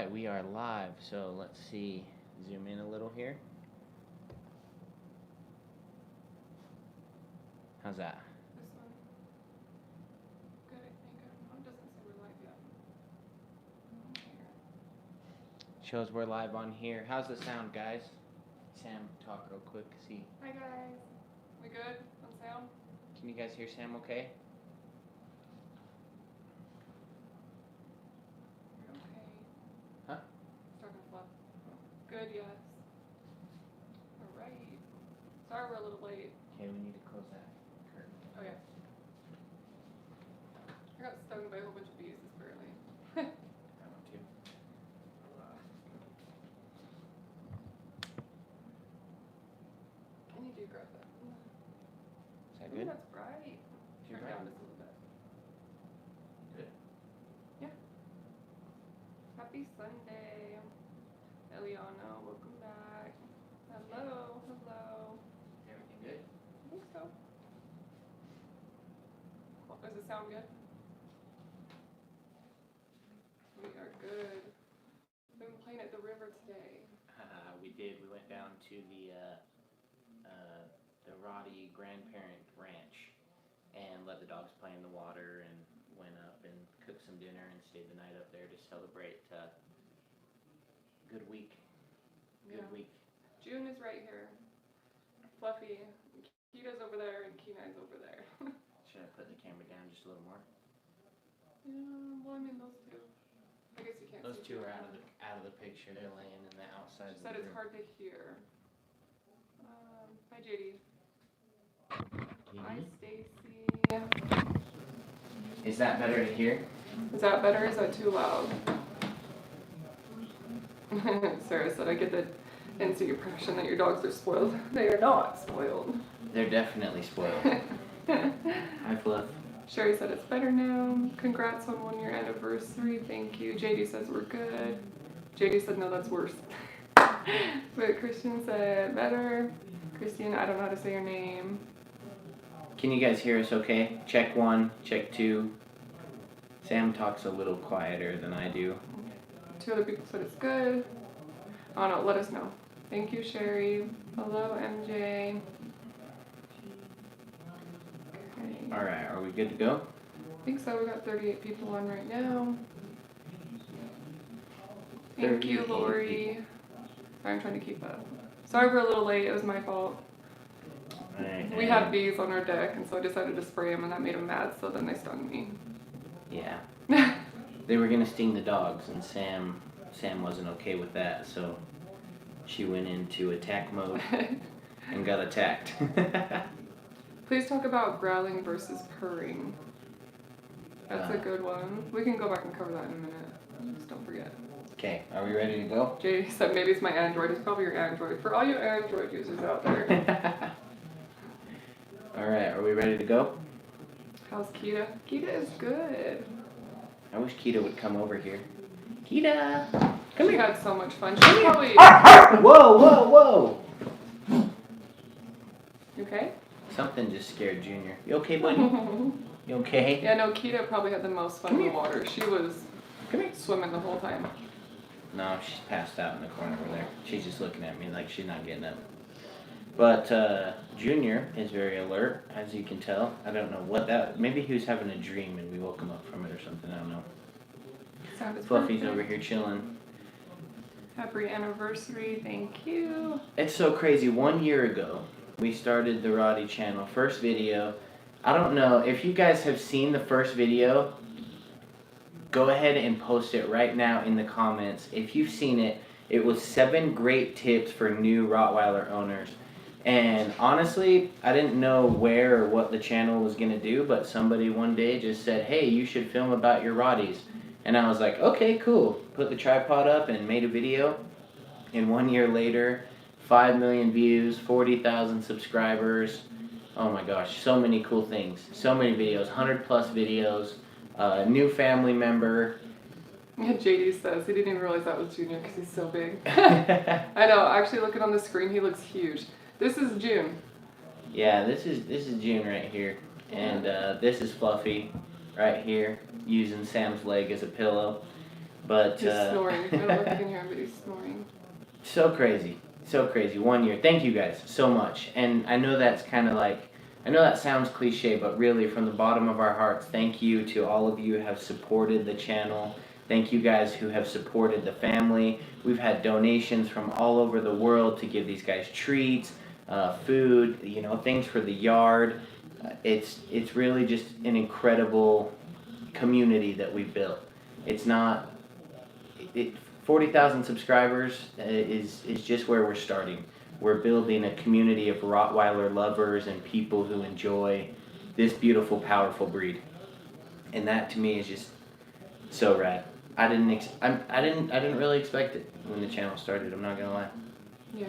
Alright, we are live, so let's see, zoom in a little here. How's that? This one. Good, I think. It doesn't say we're live yet. Shows we're live on here. How's the sound, guys? Sam, talk real quick, see. Hi, guys. We good on sound? Can you guys hear Sam okay? You're okay. Huh? Starting to fluff. Good, yes. Alright. Sorry we're a little late. Okay, we need to close that curtain. Oh, yeah. I got stung by a whole bunch of bees this early. I want to. Can you do grab that? Is that good? That's bright. Too Turn bright? down just a little bit. Good. Yeah. Happy Sunday. Eliana, welcome back. Hello, hello. Everything good? I think so. Cool. Does it sound good? We are good. We've been playing at the river today. We did. We went down to the Rotty grandparent ranch and let the dogs play in the water and went up and cooked some dinner and stayed the night up there to celebrate good week. Good Yeah. week. June is right here. Fluffy. Kita's over there and Kenai's over there. Should I put the camera down just a little more? Yeah, well, I mean, those two. I guess you can't Those see two are them. out of the picture. They're laying in the outside She of said the it's room. hard to hear. Hi, JD. Hi, Stacy. Is that better to hear? Is that better? Is that too loud? Sarah said, I get the instant impression that your dogs are spoiled. They are not spoiled. They're definitely spoiled. Hi, Fluff. Sherry said it's better now. Congrats on 1 year anniversary. Thank you. JD says we're good. JD said no, that's worse. But Christian said better. Christian, I don't know how to say your name. Can you guys hear us okay? Check 1, check 2. Sam talks a little quieter than I do. 2 other people said it's good. Oh no, let us know. Thank you, Sherry. Hello, MJ. Okay. Alright, are we good to go? I think so. We got 38 people on right now. Thank you, 38 Lori. Sorry, I'm trying to keep up. Sorry we're a little late. It was my fault. We had bees on our deck, and so I decided to spray them, and that made them mad, so then they stung me. Yeah. They were gonna sting the dogs, and Sam wasn't okay with that, so she went into attack mode and got attacked. Please talk about growling versus purring. That's a good one. We can go back and cover that in a minute. Just don't forget. Okay, are we ready to go? Jay said maybe it's my Android. It's probably your Android. For all you Android users out there. Alright, are we ready to go? How's Kita? Kita is good. I wish Kita would come over here. Kita! Come here. Had so much fun. She's probably... Whoa, whoa, whoa! You okay? Something just scared Junior. You okay, buddy? You okay? Yeah, no, Kita probably had the most fun in the water. She was swimming the whole time. No, she's passed out in the corner over there. She's just looking at me like she's not getting up. But Junior is very alert, as you can tell. I don't know what that... Maybe he was having a dream and we woke him up from it or something. I don't know. Fluffy's over here chilling. Happy anniversary. Thank you. It's so crazy. 1 year ago, we started the Rottychannel. First video. I don't know. If you guys have seen the first video, go ahead and post it right now in the comments. If you've seen it, it was 7 great tips for new Rottweiler owners. And honestly, I didn't know where or what the channel was going to do, but somebody one day just said, hey, you should film about your Rotties. And I was like, okay, cool. Put the tripod up and made a video. And 1 year later, 5 million views, 40,000 subscribers. Oh my gosh, so many cool things. So many videos, 100 plus videos. New family member. Yeah, JD says he didn't even realize that was Junior because he's so big. I know, actually looking on the screen, he looks huge. This is June. Yeah, this is June right here. And this is Fluffy right here, using Sam's leg as a pillow. But He's snoring. I don't know if you can hear him, but he's snoring. so crazy. 1 year. Thank you guys so much. And I know that's kind of like, I know that sounds cliche, but really from the bottom of our hearts, thank you to all of you who have supported the channel. Thank you guys who have supported the family. We've had donations from all over the world to give these guys treats, food, things for the yard. It's really just an incredible community that we've built. It's not, 40,000 subscribers is just where we're starting. We're building a community of Rottweiler lovers and people who enjoy this beautiful, powerful breed, and that to me is just so rad. I didn't really expect it when the channel started. I'm not gonna lie. Yeah.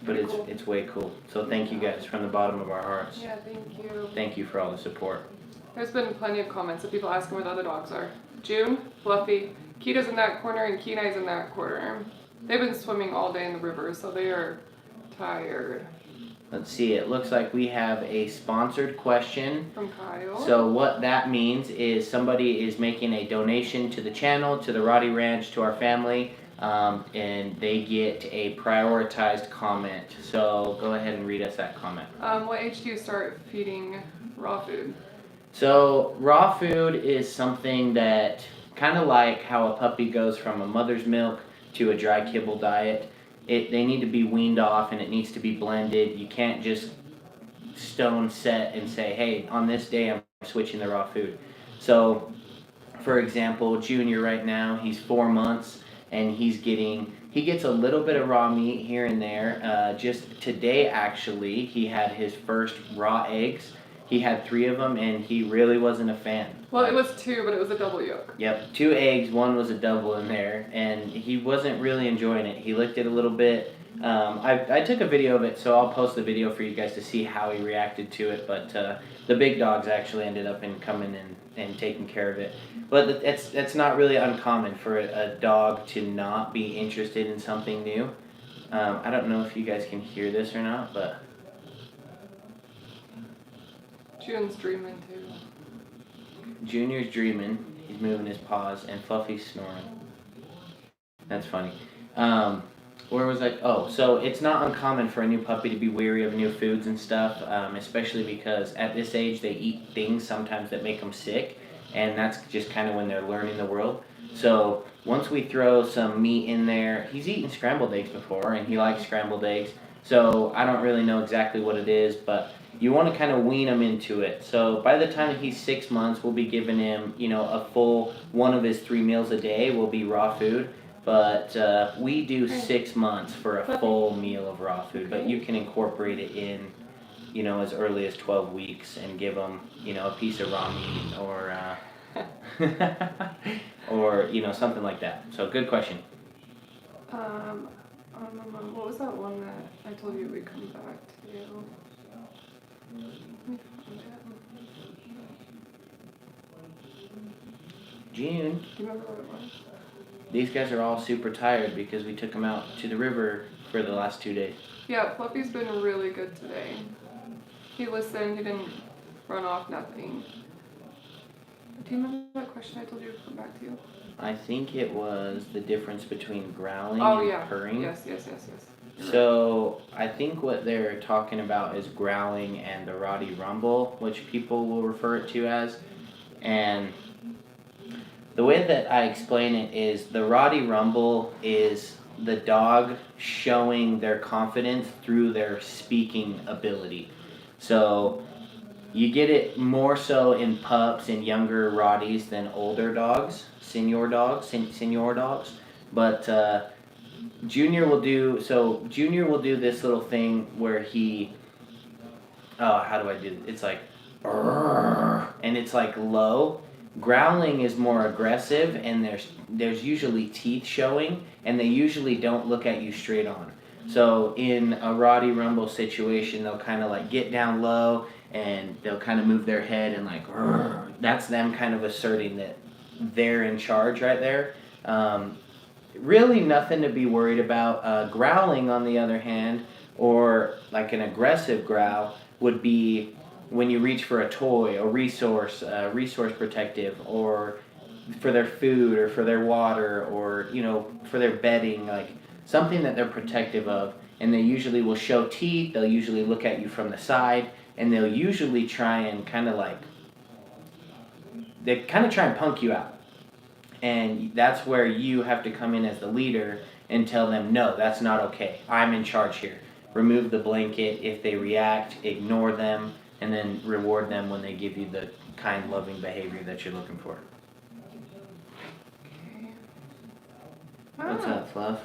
But Cool. it's way cool. So thank you guys from the bottom of our hearts. Yeah, thank you. Thank you for all the support. There's been plenty of comments of people asking where the other dogs are. June, Fluffy, Kita's in that corner, and Kenai's in that corner. They've been swimming all day in the river, so they are tired. Let's see, it looks like we have a sponsored question. From Kyle. So what that means is somebody is making a donation to the channel, to the Rotty Ranch, to our family, and they get a prioritized comment. So go ahead and read us that comment. What age do you start feeding raw food? So raw food is something that, kind of like how a puppy goes from a mother's milk to a dry kibble diet, they need to be weaned off and it needs to be blended. You can't just stone set and say, hey, on this day I'm switching the raw food. So for example, Junior right now, he's 4 months and he gets a little bit of raw meat here and there. Just today actually, he had his first raw eggs. He had 3 of them and he really wasn't a fan. Well, it was 2, but it was a double yolk. Yep, 2 eggs, 1 was a double in there, and he wasn't really enjoying it. He licked it a little bit. I took a video of it, so I'll post the video for you guys to see how he reacted to it, but the big dogs actually ended up coming and taking care of it. But it's not really uncommon for a dog to not be interested in something new. I don't know if you guys can hear this or not, but... June's dreaming too. Junior's dreaming. He's moving his paws, and Fluffy's snoring. That's funny. Where was I? Oh, so it's not uncommon for a new puppy to be weary of new foods and stuff, especially because at this age they eat things sometimes that make them sick, and that's just kind of when they're learning the world. So once we throw some meat in there, he's eaten scrambled eggs before, and he likes scrambled eggs. So I don't really know exactly what it is, but you want to kind of wean him into it. So by the time he's 6 months, we'll be giving him, a full one of his 3 meals a day will be raw food. But we do 6 months for a full meal of raw food. But you can incorporate it in, as early as 12 weeks and give him, a piece of raw meat or, or something like that. So good question. What was that one that I told you we'd come back to? June. Do you remember what it was? These guys are all super tired because we took them out to the river for the last 2 days. Yeah, Fluffy's been really good today. He listened, he didn't run off, nothing. Do you remember that question I told you to come back to? I think it was the difference between growling and purring. Yes. So I think what they're talking about is growling and the Rotty rumble, which people will refer it to as. And the way that I explain it is the Rotty rumble is the dog showing their confidence through their speaking ability. So you get it more so in pups and younger Rotties than older dogs, senior dogs. But Junior will do this little thing where he, how do I do it? It's like, and it's like low. Growling is more aggressive, and there's usually teeth showing, and they usually don't look at you straight on. So in a Rotty rumble situation, they'll kind of like get down low, and they'll kind of move their head and like, that's them kind of asserting that they're in charge right there. Really nothing to be worried about. Growling, on the other hand, or like an aggressive growl, would be when you reach for a toy, a resource protective, or for their food or for their water or, you know, for their bedding, like something that they're protective of. And they usually will show teeth, they'll usually look at you from the side, and they'll usually try and kind of like, they kind of try and punk you out. And that's where you have to come in as the leader and tell them, no, that's not okay. I'm in charge here. Remove the blanket. If they react, ignore them, and then reward them when they give you the kind, loving behavior that you're looking for. Okay. What's up, Fluff?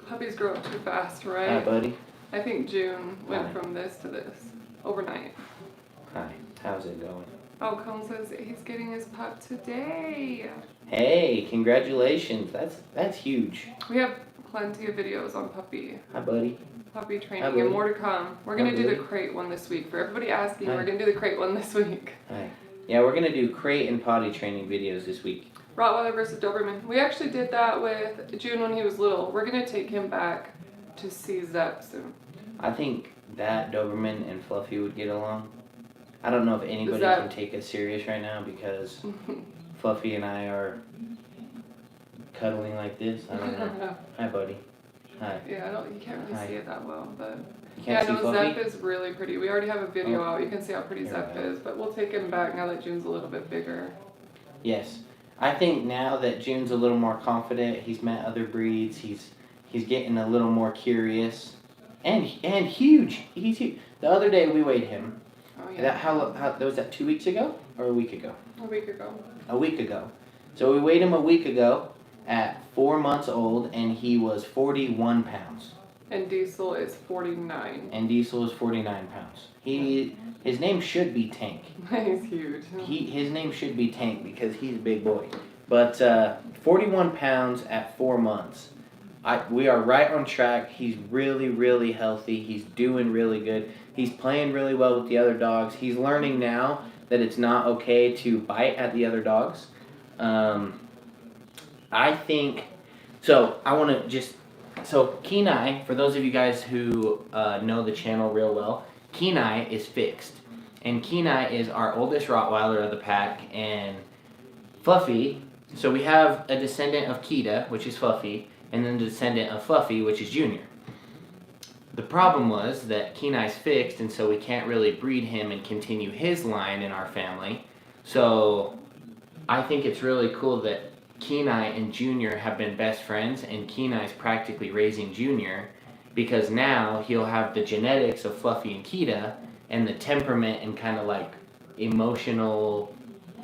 Puppies grow up too fast, right? Hi, buddy. I think June went Hi. from this to this overnight. Hi. How's it going? Oh, Collin says he's getting his pup today. Hey, congratulations. That's huge. We have plenty of videos on puppy Hi, buddy. training and more to come. We're gonna Hi, do the buddy. crate one this week. For everybody asking, Hi. we're gonna do the crate one this week. Hi. Yeah, we're gonna do crate and potty training videos this week. Rottweiler versus Doberman. We actually did that with June when he was little. We're gonna take him back to see Zep soon. I think that Doberman and Fluffy would get along. I don't know if anybody that- can take us serious right now because Fluffy and I are cuddling like this. I don't know. Hi, buddy. Hi. Yeah, you can't really Hi. see it that well, but You yeah, can't see no, Fluffy? Zep is really pretty. We already have a video Oh. out. You can see how pretty Here Zep we go. is, but we'll take him back now that June's a little bit bigger. Yes. I think now that June's a little more confident, he's met other breeds, he's getting a little more curious. And huge. He's huge. The other day we weighed him. Oh yeah. That was that 2 weeks ago or a week ago? A week ago. A week ago. So we weighed him a week ago at 4 months old, and he was 41 pounds. And Diesel is 49. And Diesel is 49 pounds. His name should be Tank. He's huge. His name should be Tank because he's a big boy. But 41 pounds at 4 months. We are right on track. He's really, really healthy. He's doing really good. He's playing really well with the other dogs. He's learning now that it's not okay to bite at the other dogs. I think, so I want to just, so Kenai, for those of you guys who know the channel real well, Kenai is fixed. And Kenai is our oldest Rottweiler of the pack, and Fluffy, so we have a descendant of Kita, which is Fluffy, and then the descendant of Fluffy, which is Junior. The problem was that Kenai's fixed, and so we can't really breed him and continue his line in our family. So I think it's really cool that Kenai and Junior have been best friends, and Kenai's practically raising Junior, because now he'll have the genetics of Fluffy and Kita, and the temperament and kind of like emotional,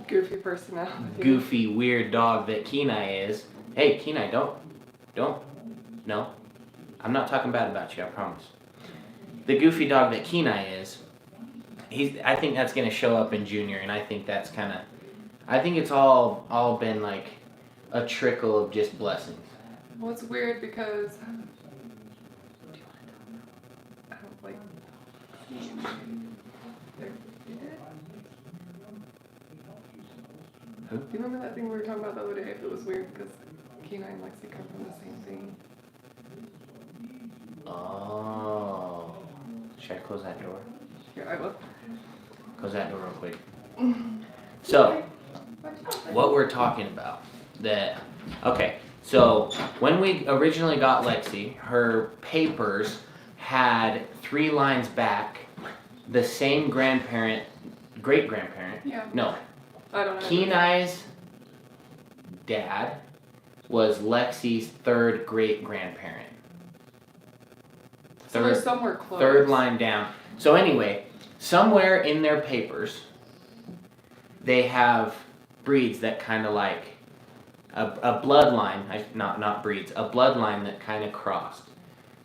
Goofy personality. goofy, weird dog that Kenai is. Hey, Kenai, don't. No. I'm not talking bad about you, I promise. The goofy dog that Kenai is, I think that's going to show up in Junior, and I think that's kind of, I think it's all been like a trickle of just blessings. Well, it's weird because I don't like. Who? Do you remember that thing we were talking about the other day? If it was weird because Kenai and Lexi come from the same thing. Oh. Should I close that door? Here, I will. Close that door real quick. So, what we're talking about, so when we originally got Lexi, her papers had 3 lines back, the same great-grandparent. Yeah. No, I don't know. Kenai's dad was Lexi's 3rd great-grandparent. So they're somewhere close. 3rd line down. So anyway, somewhere in their papers, they have breeds that kind of like a bloodline, not breeds, a bloodline that kind of crossed.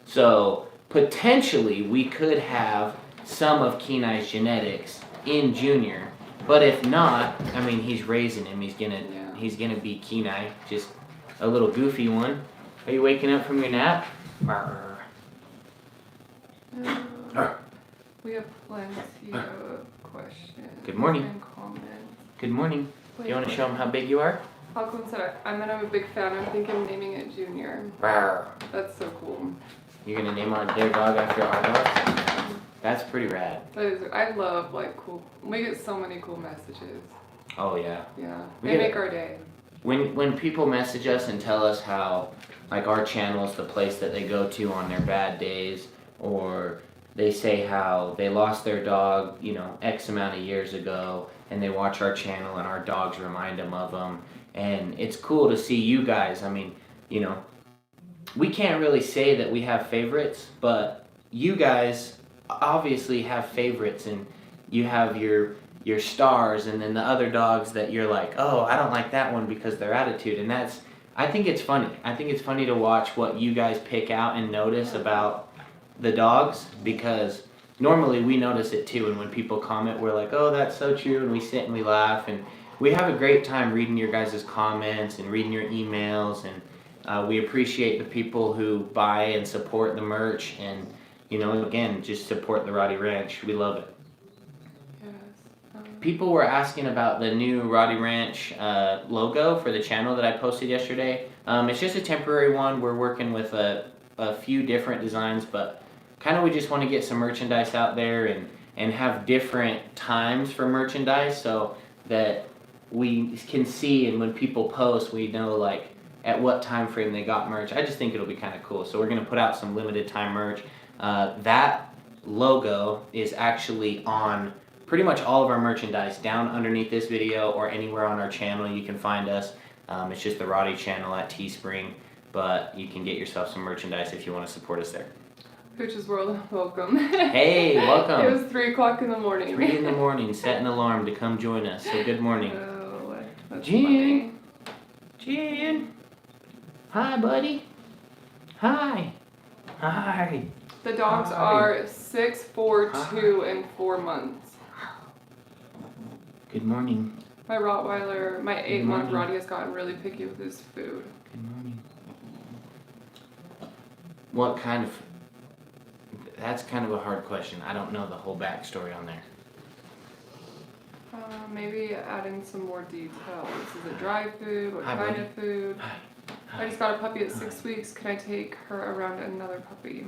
So potentially we could have some of Kenai's genetics in Junior, but if not, I mean, he's raising him. He's gonna be Kenai, just a little goofy one. Are you waking up from your nap? We have plenty of questions. Good morning. And comments. Good morning. Do you want to show them how big you are? Falcon said, I'm a big fan. I'm thinking of naming it Junior. Rawr. That's so cool. You're gonna name their dog after our dog? That's pretty rad. That is, I love like cool. We get so many cool messages. Oh yeah. Yeah, We they get make our day. when people message us and tell us how like our channel is the place that they go to on their bad days, or they say how they lost their dog, you know, X amount of years ago, and they watch our channel and our dogs remind them of them, and it's cool to see you guys. I mean, you know, we can't really say that we have favorites, but you guys obviously have favorites, and you have your stars, and then the other dogs that you're like, oh, I don't like that one because their attitude, and that's, I think it's funny. I think it's funny to watch what you guys pick out and notice about the dogs, because normally we notice it too, and when people comment, we're like, oh, that's so true, and we sit and we laugh, and we have a great time reading your guys' comments and reading your emails, and we appreciate the people who buy and support the merch, and you know, again, just support the Rotty Ranch. We love it. People were asking about the new Rotty Ranch logo for the channel that I posted yesterday. It's just a temporary one. We're working with a few different designs, but kind of we just want to get some merchandise out there and have different times for merchandise so that we can see, and when people post, we know like at what time frame they got merch. I just think it'll be kind of cool. So we're going to put out some limited time merch. That logo is actually on pretty much all of our merchandise down underneath this video or anywhere on our channel. You can find us. It's just the Rottychannel at Teespring, but you can get yourself some merchandise if you want to support us there. Pooch's World, welcome. Hey, welcome. It was 3 o'clock in the morning. 3 in the morning, set an alarm to come join us. So good morning. Oh, that's Jen. funny. Jen. Hi, buddy. Hi. Hi. The dogs Hi. are 6, 4, 2, and 4 months. Good morning. My Rottweiler, my 8-month morning. Rotty has gotten really picky with his food. Good morning. What kind of... That's kind of a hard question. I don't know the whole backstory on there. Maybe add in some more details. Is it dry food? What Hi, kind buddy. of food? Hi. I just got a puppy at 6 weeks. Can I take her around another puppy?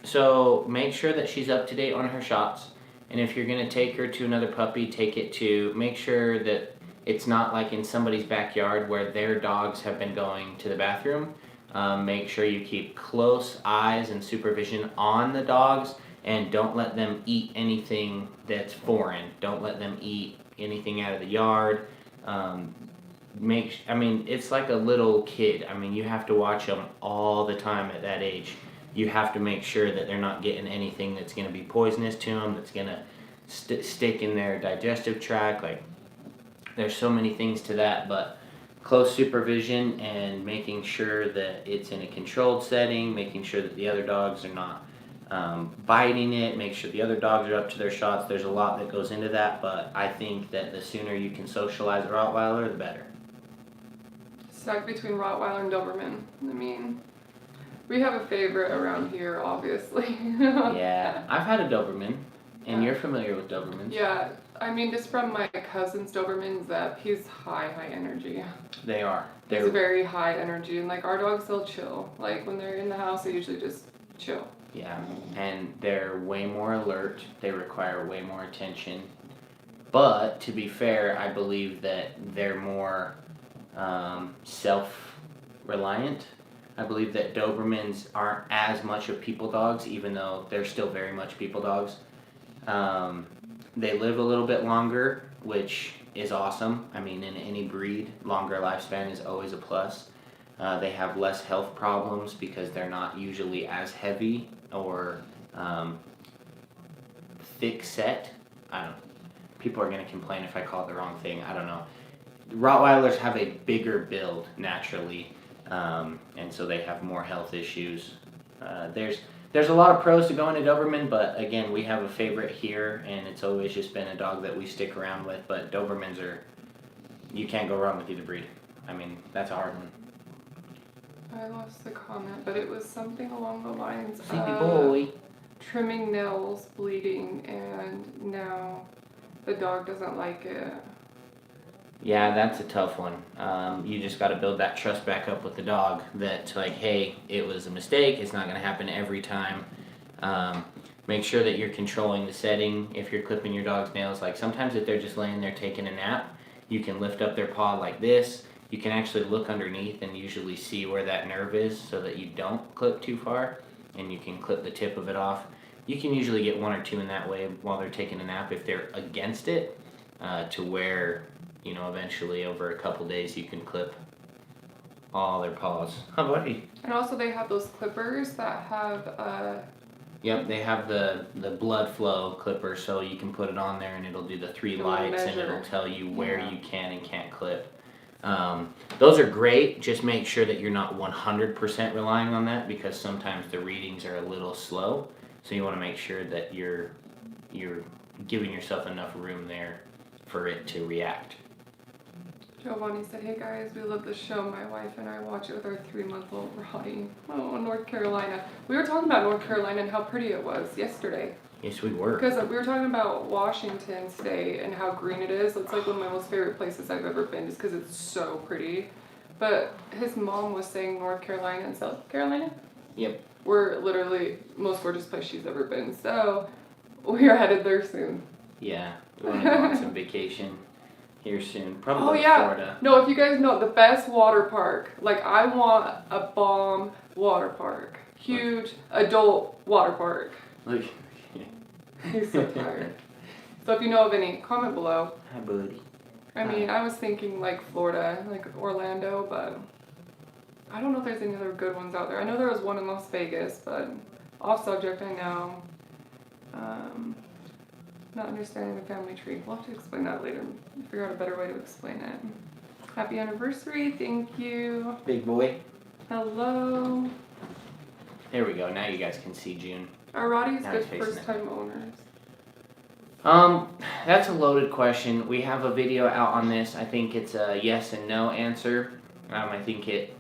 So make sure that she's up to date on her shots. And if you're going to take her to another puppy, take it to, make sure that it's not like in somebody's backyard where their dogs have been going to the bathroom. Make sure you keep close eyes and supervision on the dogs, and don't let them eat anything that's foreign. Don't let them eat anything out of the yard. I mean, it's like a little kid. I mean, you have to watch them all the time at that age. You have to make sure that they're not getting anything that's going to be poisonous to them, that's going to stick in their digestive tract. Like, there's so many things to that, but close supervision and making sure that it's in a controlled setting, making sure that the other dogs are not biting it, make sure the other dogs are up to their shots. There's a lot that goes into that, but I think that the sooner you can socialize a Rottweiler, the better. Stuck between Rottweiler and Doberman. I mean, we have a favorite around here, obviously. Yeah, I've had a Doberman, and you're familiar with Dobermans. Yeah, I mean, just from my cousin's Doberman, Zep, he's high energy. They are. He's very high energy, and like our dogs, they'll chill. Like when they're in the house, they usually just chill. Yeah, and they're way more alert. They require way more attention. But to be fair, I believe that they're more self-reliant. I believe that Dobermans aren't as much of people dogs, even though they're still very much people dogs. They live a little bit longer, which is awesome. I mean, in any breed, longer lifespan is always a plus. They have less health problems because they're not usually as heavy or thick set. I don't know. People are going to complain if I call it the wrong thing. I don't know. Rottweilers have a bigger build naturally, and so they have more health issues. There's a lot of pros to going to Doberman, but again, we have a favorite here, and it's always just been a dog that we stick around with. But Dobermans are, you can't go wrong with either breed. I mean, that's a hard one. I lost the comment, but it was something along the lines Sleepy boy. Trimming nails, bleeding, and now the dog doesn't like it. Yeah, that's a tough one. You just got to build that trust back up with the dog that, like, hey, it was a mistake. It's not going to happen every time. Make sure that you're controlling the setting if you're clipping your dog's nails. Like, sometimes if they're just laying there taking a nap, You can lift up their paw like this. You can actually look underneath and usually see where that nerve is so that you don't clip too far, and you can clip the tip of it off. You can usually get 1 or 2 in that way while they're taking a nap if they're against it, to where, you know, eventually over a couple days you can clip all their paws. How about you? And also they have those clippers that have Yep, they have the blood flow clipper, so you can put it on there and it'll do the 3 It'll lights and measure. it'll tell you where Yeah. you can and can't clip. Those are great. Just make sure that you're not 100% relying on that, because sometimes the readings are a little slow. So you want to make sure that you're giving yourself enough room there for it to react. Giovanni said, "Hey guys, we love the show. My wife and I watch it with our 3-month-old Rotty. Oh, North Carolina." We were talking about North Carolina and how pretty it was yesterday. Yes, we were. Because we were talking about Washington State and how green it is. It's like one of my most favorite places I've ever been, just because it's so pretty. But his mom was saying North Carolina and South Carolina. Yep. Were literally most gorgeous place she's ever been. So we are headed there soon. Yeah, we want to go on some vacation here soon. Probably Oh yeah. Florida. No, if you guys know the best water park, like I want a bomb water park. Huge adult water park. Look. He's so tired. So if you know of any, comment below. Hi, buddy. I mean, I was thinking like Florida, like Orlando, but I don't know if there's any other good ones out there. I know there was one in Las Vegas, but off subject, I know. Not understanding the family tree. We'll have to explain that later. Figure out a better way to explain it. Happy anniversary. Thank you. Big boy. Hello. There we go. Now you guys can see June. Are Rotty's Now good he's facing first time owners? That's a loaded question. We have a video out on this. I think it's a yes and no answer. I think it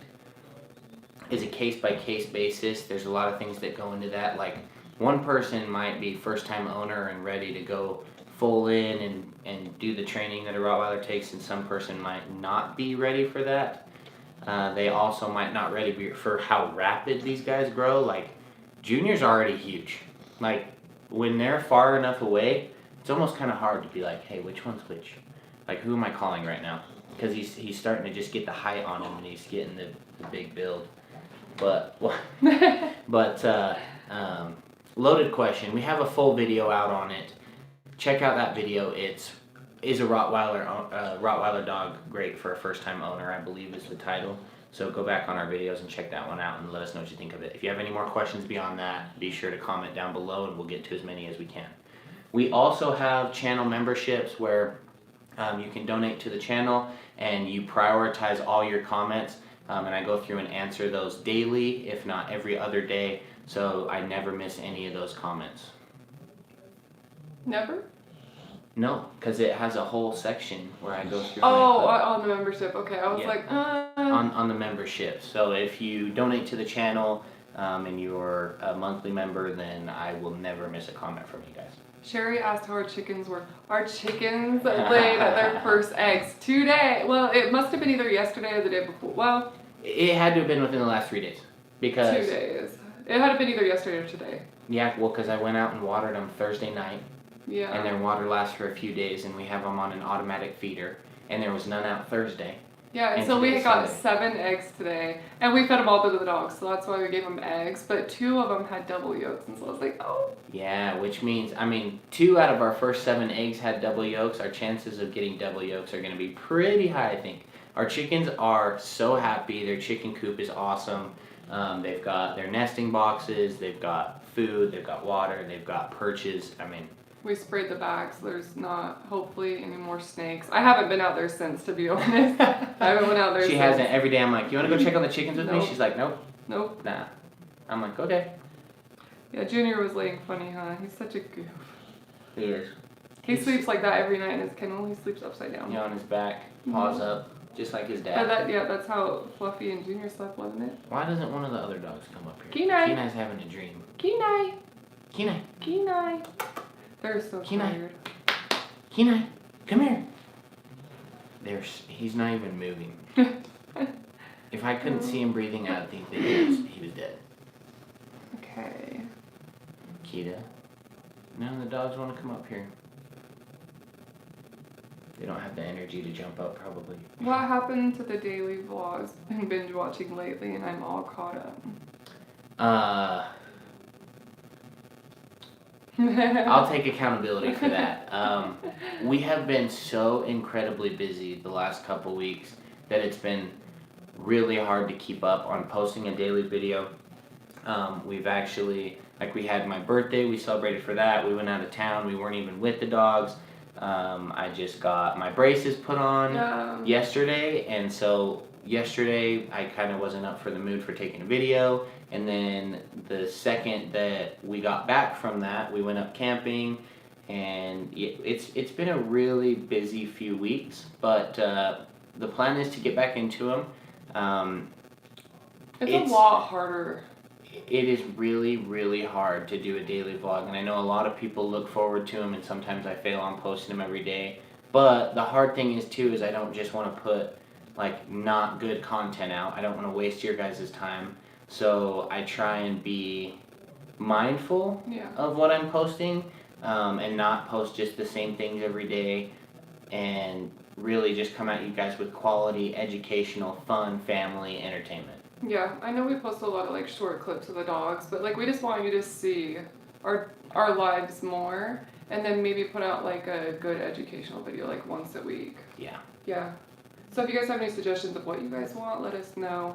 is a case-by-case basis. There's a lot of things that go into that. Like, one person might be first-time owner and ready to go full in and do the training that a Rottweiler takes, and some person might not be ready for that. They also might not ready for how rapid these guys grow. Like, Junior's already huge. Like, when they're far enough away, it's almost kind of hard to be like, hey, which one's which? Like, who am I calling right now? Because he's starting to just get the height on him, and he's getting the big build. But loaded question. We have a full video out on it. Check out that video. Is a Rottweiler dog great for a first-time owner, I believe is the title. So go back on our videos and check that one out and let us know what you think of it. If you have any more questions beyond that, be sure to comment down below and we'll get to as many as we can. We also have channel memberships where you can donate to the channel and you prioritize all your comments, and I go through and answer those daily, if not every other day, so I never miss any of those comments. Never? No, because it has a whole section where I go through. On the membership. Okay, I was Yeah. like, On the membership. So if you donate to the channel and you're a monthly member, then I will never miss a comment from you guys. Sherry asked how our chickens were. Our chickens laid their first eggs today. Well, it must have been either yesterday or the day before. Well, It had to have been within the last 3 days. Because 2 days. It had been either yesterday or today. Yeah, well, because I went out and watered them Thursday night. Yeah. And their water lasts for a few days, and we have them on an automatic feeder. And there was none out Thursday. Yeah, and And so we today's got Sunday. 7 eggs today, and we fed them all to the dogs, so that's why we gave them eggs. But 2 of them had double yolks, and so I was like, oh. Yeah, which means, 2 out of our first 7 eggs had double yolks. Our chances of getting double yolks are going to be pretty high, I think. Our chickens are so happy. Their chicken coop is awesome. They've got their nesting boxes, they've got food, they've got water, they've got perches. We sprayed the back, so there's not, hopefully, any more snakes. I haven't been out there since, to be honest. I haven't went out there She since. hasn't. Every day I'm like, you want to go check on the chickens with me? Nope. She's like, nope. Nope. Nah. I'm like, okay. Yeah, Junior was laying funny, huh? He's such a goof. He is. He sleeps like that every night in his kennel. He sleeps upside down. Yeah, on his back, paws up, just like his But dad. that's how Fluffy and Junior slept, wasn't it? Why doesn't one of the other dogs come up here? Kenai. Kenai's having a dream. Kenai. Kenai. Kenai. They're so Kenai. tired. Kenai, come here. He's not even moving. If I couldn't see him breathing, I would think that he was dead. Okay. Kita. None of the dogs want to come up here. They don't have the energy to jump up, probably. What happened to the daily vlogs and binge watching lately, and I'm all caught up? I'll take accountability for that. We have been so incredibly busy the last couple weeks that it's been really hard to keep up on posting a daily video. We've actually, like, we had my birthday, we celebrated for that, we went out of town, we weren't even with the dogs. I just got my braces put on yesterday, and so yesterday I kind of wasn't up for the mood for taking a video, and then the second that we got back from that, we went up camping, and it's been a really busy few weeks, but the plan is to get back into them. It's a lot harder. It is really, really hard to do a daily vlog, and I know a lot of people look forward to them, and sometimes I fail on posting them every day. But the hard thing is too, is I don't just want to put like not good content out. I don't want to waste your guys' time, so I try and be mindful of what I'm posting, and not post just the same things every day, and really just come at you guys with quality, educational, fun, family entertainment. Yeah, I know we post a lot of like short clips of the dogs, but like we just want you to see our lives more, and then maybe put out like a good educational video like once a week. Yeah. Yeah. So if you guys have any suggestions of what you guys want, let us know.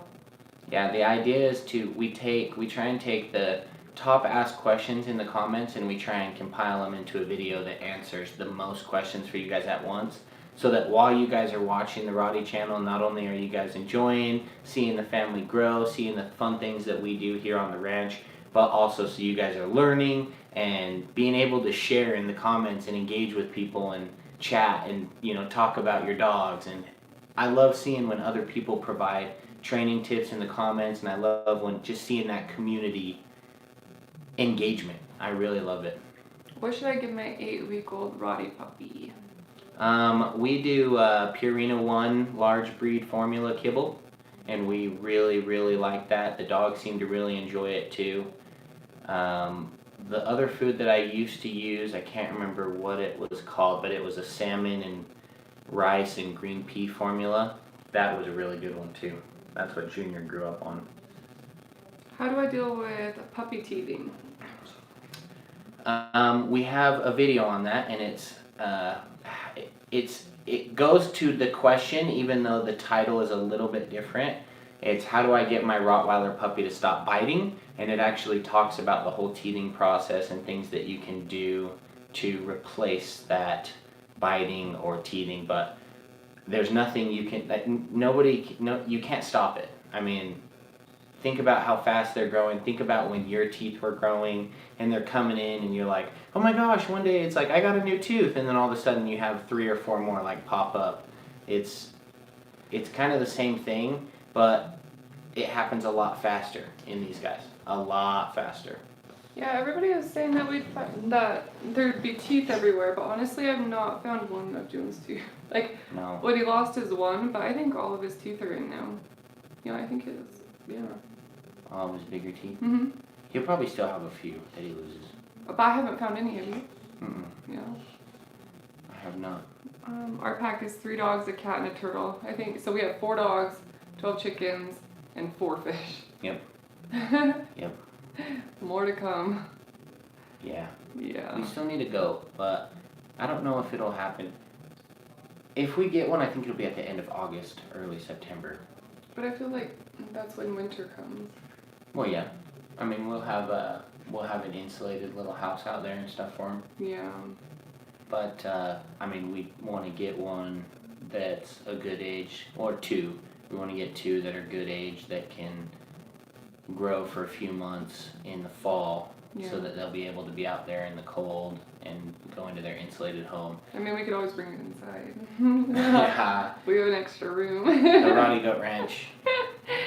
Yeah, the idea is we try and take the top asked questions in the comments, and we try and compile them into a video that answers the most questions for you guys at once. So that while you guys are watching the Rotty channel, not only are you guys enjoying, seeing the family grow, seeing the fun things that we do here on the ranch, but also so you guys are learning and being able to share in the comments and engage with people and chat and, you know, talk about your dogs. And I love seeing when other people provide training tips in the comments, and I love when just seeing that community engagement. I really love it. What should I give my 8-week-old Rotty puppy? We do Purina 1 large breed formula kibble, and we really, really like that. The dogs seem to really enjoy it too. The other food that I used to use, I can't remember what it was called, but it was a salmon and rice and green pea formula. That was a really good one too. That's what Junior grew up on. How do I deal with puppy teething? We have a video on that, and it goes to the question, even though the title is a little bit different. It's how do I get my Rottweiler puppy to stop biting, and it actually talks about the whole teething process and things that you can do to replace that biting or teething. But there's nothing you can, you can't stop it. I mean, think about how fast they're growing. Think about when your teeth were growing and they're coming in and you're like, oh my gosh, one day it's like, I got a new tooth, and then all of a sudden you have 3 or 4 more like pop up. It's kind of the same thing, but it happens a lot faster in these guys. A lot faster. Yeah, everybody is saying that there'd be teeth everywhere, but honestly I've not found one of June's teeth. Like, no. What he lost is one, but I think all of his teeth are in now. Yeah, I think his, yeah. All of his bigger teeth? Mm-hmm. He'll probably still have a few that he loses. But I haven't found any of you. Mm-mm. Yeah. I have not. Our pack is 3 dogs, a cat, and a turtle. I think, so we have 4 dogs, 12 chickens, and 4 fish. Yep. Yep. More to come. Yeah. Yeah. We still need to go, but I don't know if it'll happen. If we get one, I think it'll be at the end of August, early September. But I feel like that's when winter comes. Well, yeah. I mean, we'll have an insulated little house out there and stuff for him. Yeah. But I mean, we want to get one that's a good age, or 2. We want to get 2 that are good age that can grow for a few months in the fall, so that they'll be able to be out there in the cold and go into their insulated home. I mean, we could always bring it inside. Yeah. We have an extra room. The Rotty Goat Ranch.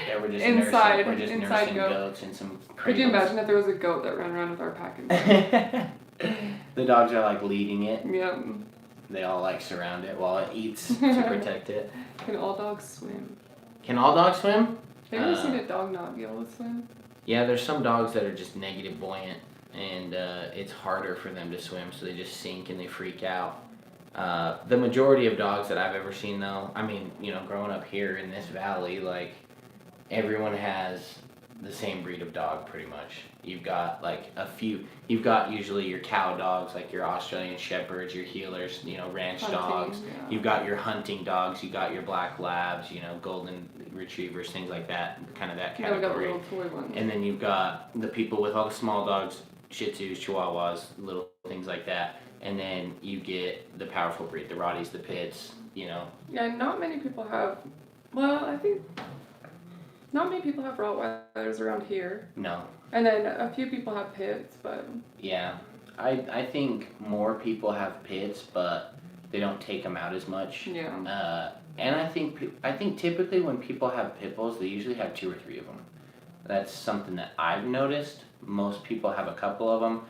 Yeah, we're just inside. nursing goat. goats and some cradles. Could you imagine if there was a goat that ran around with our pack inside? The dogs are like leading it. Yep. They all like surround it while it eats to protect it. Can all dogs swim? Can all dogs swim? Have you ever seen a dog not be able to swim? Yeah, there's some dogs that are just negative buoyant, and it's harder for them to swim, so they just sink and they freak out. The majority of dogs that I've ever seen, though, I mean, growing up here in this valley, like, everyone has the same breed of dog pretty much. You've got like you've got usually your cow dogs, like your Australian Shepherds, your healers, ranch Hunting, dogs. yeah. You've got your hunting dogs, you got your black labs, golden retrievers, things like that, kind of that Yeah, we got the category. little toy ones. And then you've got the people with all the small dogs, Shih Tzus, Chihuahuas, little things like that. And then you get the powerful breed, the Rotties, the Pits, Yeah, not many people have. Well, I think not many people have Rottweilers around here. No. And then a few people have Pits, but. Yeah, I think more people have Pits, but they don't take them out as much. Yeah. And I think typically when people have pit bulls, they usually have 2 or 3 of them. That's something that I've noticed. Most people have a couple of them.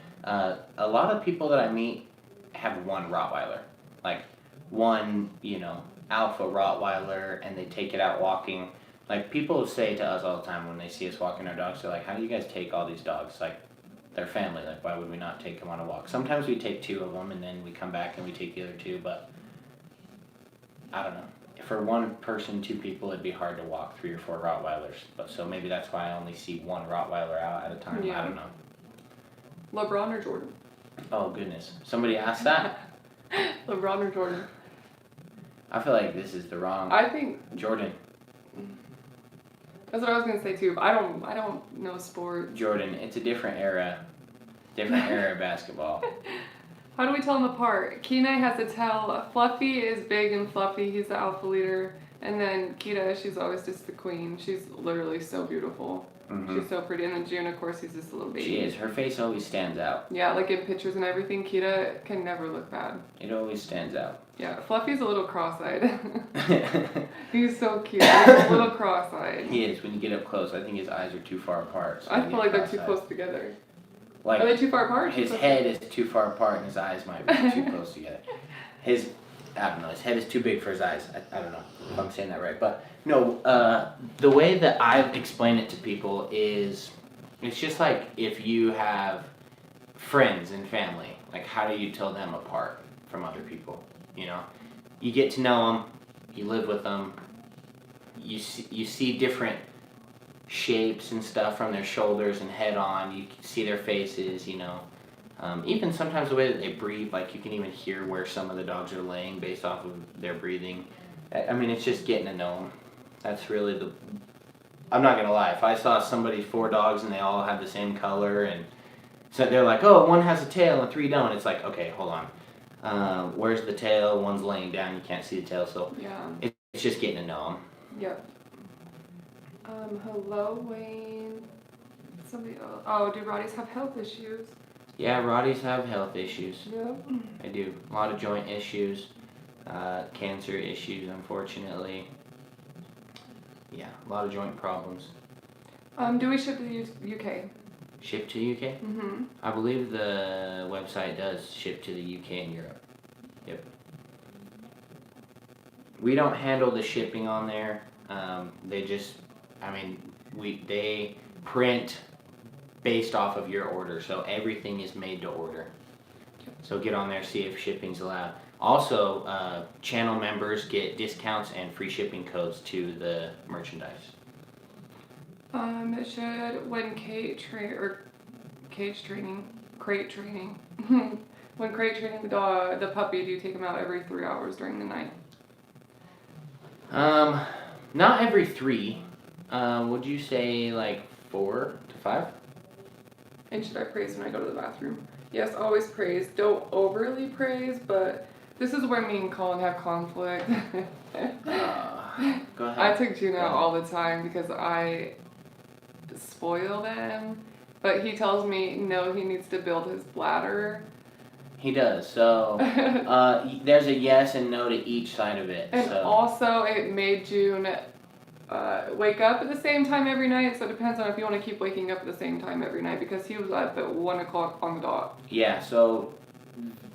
A lot of people that I meet have one Rottweiler, like one, alpha Rottweiler, and they take it out walking. Like, people say to us all the time when they see us walking our dogs, they're like, how do you guys take all these dogs? Like, they're family. Like, why would we not take them on a walk? Sometimes we take 2 of them, and then we come back and we take the other 2, but I don't know. For one person, 2 people, it'd be hard to walk 3 or 4 Rottweilers. But so maybe that's why I only see one Rottweiler out at a time. Yeah. I don't know. LeBron or Jordan? Oh, goodness. Somebody asked that? LeBron or Jordan? I feel like this is the wrong... I think... Jordan. That's what I was gonna say too, but I don't know sport. Jordan. It's a different era. Different era of basketball. How do we tell them apart? Kenai has to tell. Fluffy is big and fluffy. He's the alpha leader. And then Kita, she's always just the queen. She's literally so beautiful. Mm-hmm. She's so pretty. And then June, of course, he's just a little baby. She is. Her face always stands out. Yeah, like in pictures and everything, Kita can never look bad. It always stands out. Yeah, Fluffy's a little cross-eyed. He's so cute. He's a little cross-eyed. He is. When you get up close, I think his eyes are too far apart. So I feel like they're too cross-eyed. close together. Like, Are they too far apart? his head is too far apart and his eyes might be too close together. His head is too big for his eyes. I don't know if I'm saying that right. But no, the way that I've explained it to people is, it's just like if you have friends and family, like how do you tell them apart from other people? You get to know them, you live with them, you see different shapes and stuff from their shoulders and head on. You see their faces, even sometimes the way that they breathe, like you can even hear where some of the dogs are laying based off of their breathing. I mean, it's just getting to know them. That's really I'm not gonna lie, if I saw somebody's 4 dogs and they all have the same color and so they're like, oh, one has a tail and 3 don't, it's like, okay, hold on. Where's the tail? One's laying down, you can't see the tail, so Yeah. it's just getting to know them. Yep. Hello, Wayne. Somebody else. Oh, do Rotties have health issues? Yeah, Rotties have health issues. Yep. I do. A lot of joint issues, cancer issues, unfortunately. Yeah, a lot of joint problems. Do we ship to the UK? Ship to UK? Mm-hmm. I believe the website does ship to the UK and Europe. Yep. We don't handle the shipping on there. They print based off of your order, so everything is made to order. So get on there, see if shipping's allowed. Also, channel members get discounts and free shipping codes to the merchandise. It should when crate training. When crate training the puppy, do you take him out every 3 hours during the night? Not every 3. Would you say like 4 to 5? And should I praise when I go to the bathroom? Yes, always praise. Don't overly praise, but this is where me and Collin have conflict. Go ahead. I take June out all the time because I spoil them, but he tells me no, he needs to build his bladder. He does. So there's a yes and no to each side of it. And also, it made June wake up at the same time every night. So it depends on if you want to keep waking up at the same time every night because he was up at 1 o'clock on the dot. Yeah. So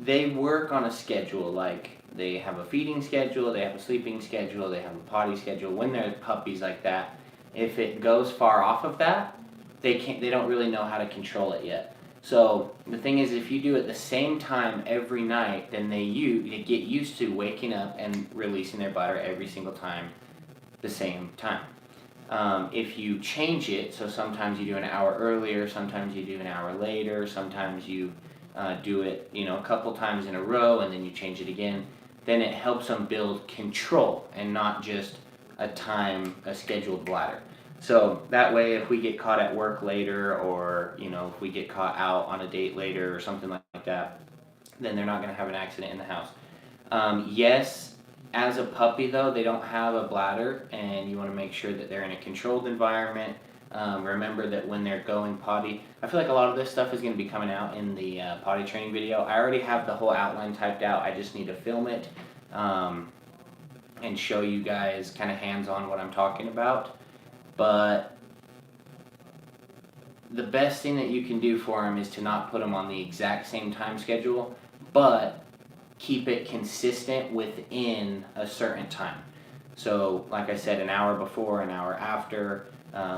they work on a schedule. Like they have a feeding schedule, they have a sleeping schedule, they have a potty schedule. When they're puppies like that, if it goes far off of that, they don't really know how to control it yet. So the thing is, if you do it the same time every night, then they get used to waking up and releasing their bladder every single time the same time. If you change it, so sometimes you do an hour earlier, sometimes you do an hour later, sometimes you do it, a couple times in a row, and then you change it again, then it helps them build control and not just a scheduled bladder. So that way, if we get caught at work later, or if we get caught out on a date later or something like that, then they're not going to have an accident in the house. Yes, as a puppy though, they don't have a bladder, and you want to make sure that they're in a controlled environment. Remember that when they're going potty, I feel like a lot of this stuff is going to be coming out in the potty training video. I already have the whole outline typed out. I just need to film it and show you guys kind of hands-on what I'm talking about. But the best thing that you can do for them is to not put them on the exact same time schedule, but keep it consistent within a certain time. So like I said, an hour before, an hour after,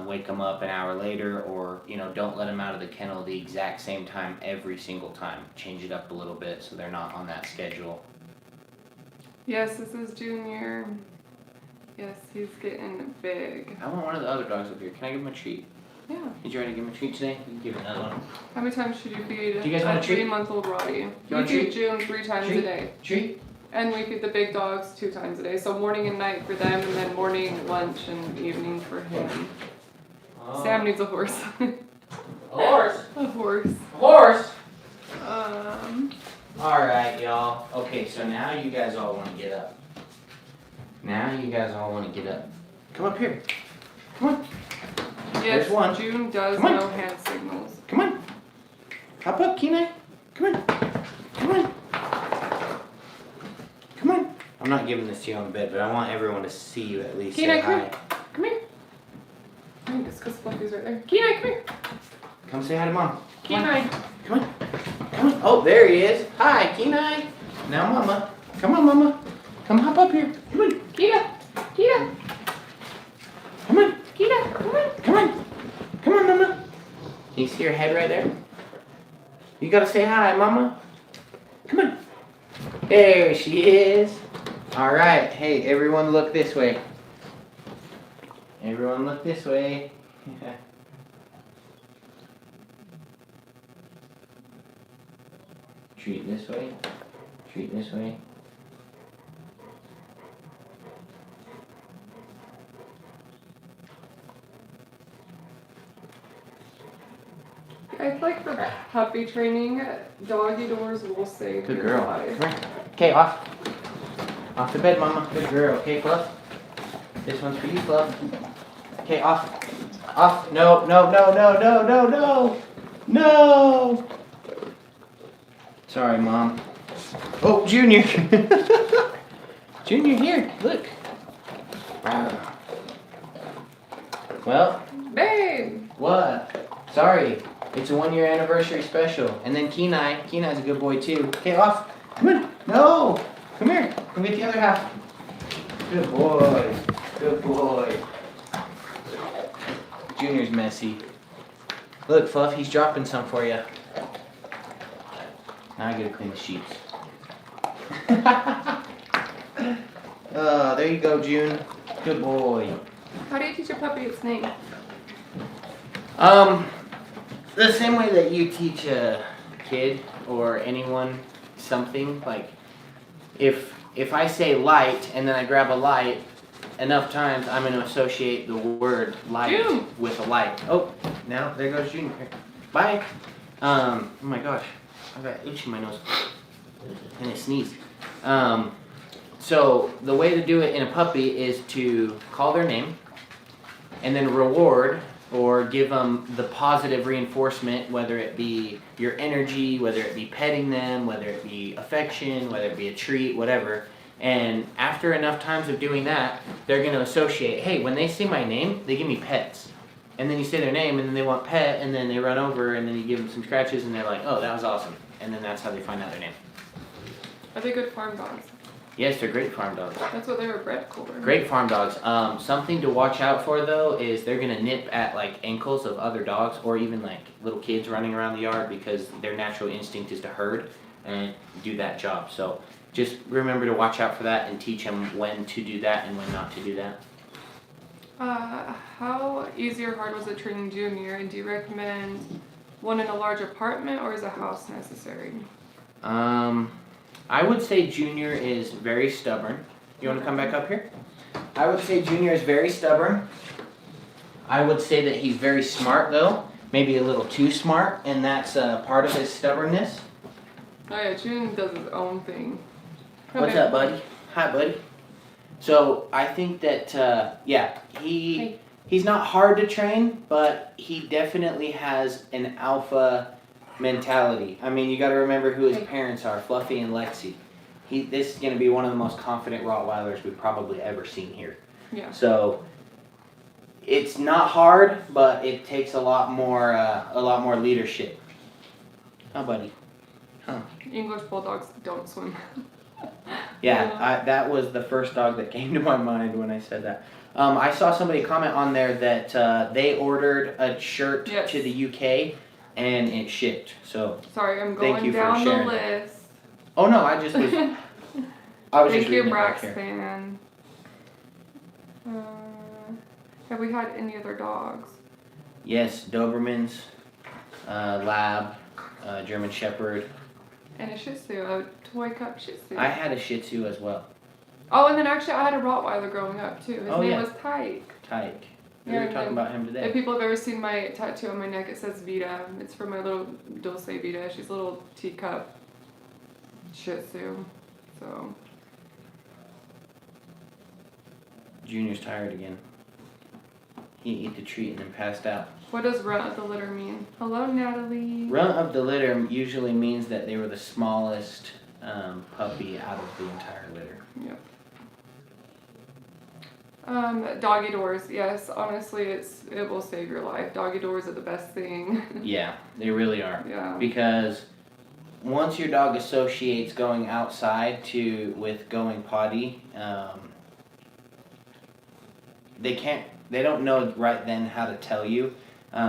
wake them up an hour later, or don't let them out of the kennel the exact same time every single time. Change it up a little bit so they're not on that schedule. Yes, this is Junior. Yes, he's getting big. I want one of the other dogs up here. Can I give him a treat? Yeah. Did you already give him a treat today? You can give him another one. How many times should you feed Do you guys want a treat? 3-month-old Rotty? You want a We feed treat? June 3 times a day. Treat? And we feed the big dogs 2 times a day. So morning and night for them, and then morning, lunch, and evening for him. Oh. Sam needs a horse. A horse? A horse. Horse? Alright, y'all. Okay, so now you guys all want to get up. Come up here. Come on. Yes, There's one. June does Come on. know hand signals. Come on. Hop up, Kenai. Come on. Come on. Come on. I'm not giving this to you on the bed, but I want everyone to see you at least. Kenai, say come hi. here. Come here. I think it's because Fluffy's right there. Kenai, come here. Come say hi to Mom. Kenai. Come on. Come on. Oh, there he is. Hi, Kenai. Now, Mama. Come on, Mama. Come hop up here. Come on. Kita. Kita. Come on. Kita. Come on. Come on. Come on, Mama. Can you see her head right there? You gotta say hi, Mama. Come on. There she is. All right. Hey, everyone look this way. Everyone look this way. Treat this way. Treat this way. I feel like for puppy training, doggy doors will save Good your girl. life. Come here. Okay, off. Off to bed, Mama. Good girl. Okay, Fluff. This one's for you, Fluff. Okay, off. Off. No, no, no, no, no, no, no. No. Sorry, Mom. Oh, Junior. Junior, here. Look. Well, Babe! what? Sorry. It's a 1-year anniversary special. And then Kenai. Kenai's a good boy, too. Okay, off. Come on. No. Come here. Come get the other half. Good boy. Good boy. Junior's messy. Look, Fluff, he's dropping some for you. Now I gotta clean the sheets. There you go, June. Good boy. How do you teach a puppy its name? The same way that you teach a kid or anyone something, like if I say light and then I grab a light, enough times I'm going to associate the word light June. with a light. Oh, now there goes June. Bye. Oh my gosh, I've got itch in my nose and it sneezed. So the way to do it in a puppy is to call their name and then reward or give them the positive reinforcement, whether it be your energy, whether it be petting them, whether it be affection, whether it be a treat, whatever. And after enough times of doing that, they're going to associate, hey, when they say my name, they give me pets. And then you say their name, and then they want pet, and then they run over, and then you give them some scratches, and they're like, oh, that was awesome. And then that's how they find out their name. Are they good farm dogs? Yes, they're great farm dogs. That's what they were bred for. Great farm dogs. Something to watch out for though is they're gonna nip at like ankles of other dogs or even like little kids running around the yard because their natural instinct is to herd and do that job. So just remember to watch out for that and teach them when to do that and when not to do that. How easy or hard was it training Junior, and do you recommend one in a large apartment or is a house necessary? I would say Junior is very stubborn. You want to come back up here? I would say Junior is very stubborn. I would say that he's very smart though, maybe a little too smart, and that's part of his stubbornness. Oh yeah, June does his own thing. What's up, buddy? Hi, buddy. So I think that yeah, he's not hard to train, but he definitely has an alpha mentality. I mean, you got to remember who his parents are, Fluffy and Lexi. This is going to be one of the most confident Rottweilers we've probably ever seen here. Yeah. So it's not hard, but it takes a lot more leadership. Huh, buddy? Huh. English bulldogs don't swim. Yeah, that was the first dog that came to my mind when I said that. I saw somebody comment on there that they ordered a shirt to the UK and it shipped. So sorry, I'm going down the list. Oh no, I was Thank just you, reading Brax it back fan. Have we had any other dogs? Yes, Dobermans, Lab, German Shepherd. And a Shih Tzu, a toy cup Shih Tzu. I had a Shih Tzu as well. Oh, and then actually I had a Rottweiler growing up too. His name was Tyke. Tyke. We were talking about him today. If people have ever seen my tattoo on my neck, it says Vita. It's for my little Dulce Vita. She's a little teacup Shih Tzu. So. Junior's tired again. He ate the treat and then passed out. What does runt of the litter mean? Hello, Natalie. Runt of the litter usually means that they were the smallest puppy out of the entire litter. Yep. Doggy doors. Yes, honestly, it will save your life. Doggy doors are the best thing. Yeah, they really are. Yeah. Because once your dog associates going outside with going potty, they don't know right then how to tell you.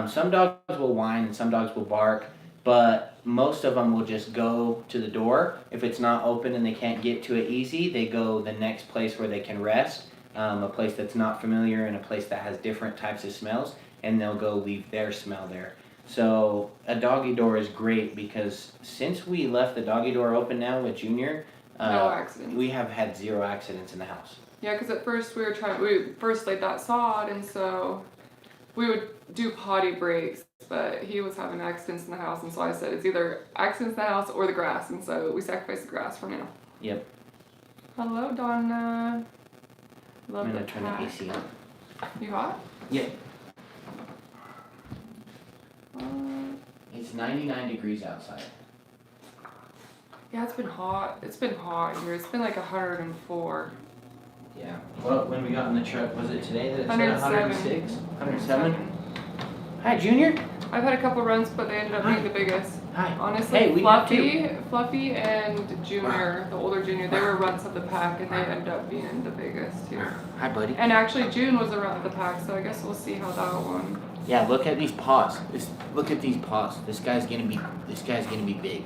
Some dogs will whine and some dogs will bark, but most of them will just go to the door. If it's not open and they can't get to it easy, they go the next place where they can rest, a place that's not familiar and a place that has different types of smells, and they'll go leave their smell there. So a doggy door is great because since we left the doggy door open now with Junior, no accidents. We have had 0 accidents in the house. Yeah, because at first we first laid that sod, and so we would do potty breaks, but he was having accidents in the house, and so I said it's either accidents in the house or the grass, and so we sacrificed the grass for now. Yep. Hello, Donna. Love I'm gonna turn the AC on. You hot? Yeah. It's 99 degrees outside. Yeah, it's been hot. It's been hot here. It's been like 104. Yeah. Well, when we got in the truck, was it today that it said 106? 107? Hi, Junior. I've had a couple runs, but they ended up being the biggest. Hi. Honestly, hey, Fluffy and Junior, the older Junior, they were runs of the pack, and they ended up being the biggest here. Hi, buddy. And actually, June was a run of the pack, so I guess we'll see how that one. Yeah, look at these paws. Look at these paws. This guy's gonna be big.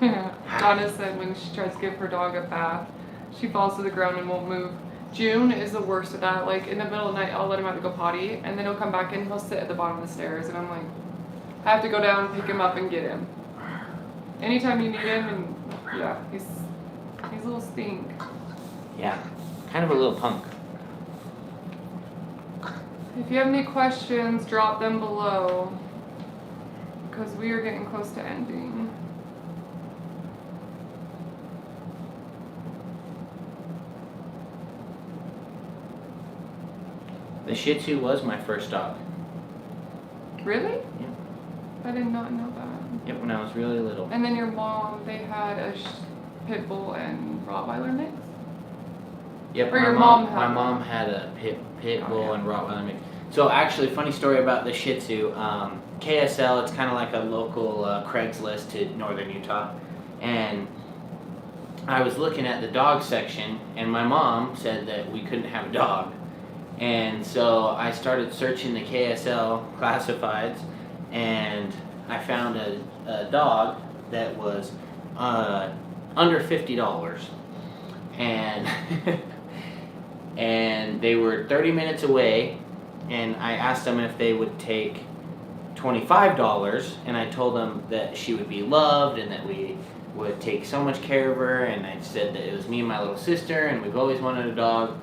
Donna said when she tries to give her dog a bath, she falls to the ground and won't move. June is the worst at that. Like in the middle of the night, I'll let him have to go potty, and then he'll come back and he'll sit at the bottom of the stairs, and I'm like, I have to go down, pick him up, and get him. Anytime you need him, and yeah, he's a little stink. Yeah, kind of a little punk. If you have any questions, drop them below, because we are getting close to ending. The Shih Tzu was my first dog. Really? Yeah. I did not know that. Yep, when I was really little. And then your mom, they had a pit bull and Rottweiler mix? Yep, or my mom had a pit bull and Rottweiler mix. So actually, funny story about the Shih Tzu. KSL, it's kind of like a local Craigslist to northern Utah. And I was looking at the dog section, and my mom said that we couldn't have a dog. And so I started searching the KSL classifieds, and I found a dog that was under $50. And and they were 30 minutes away, and I asked them if they would take $25, and I told them that she would be loved and that we would take so much care of her, and I said that it was me and my little sister and we've always wanted a dog.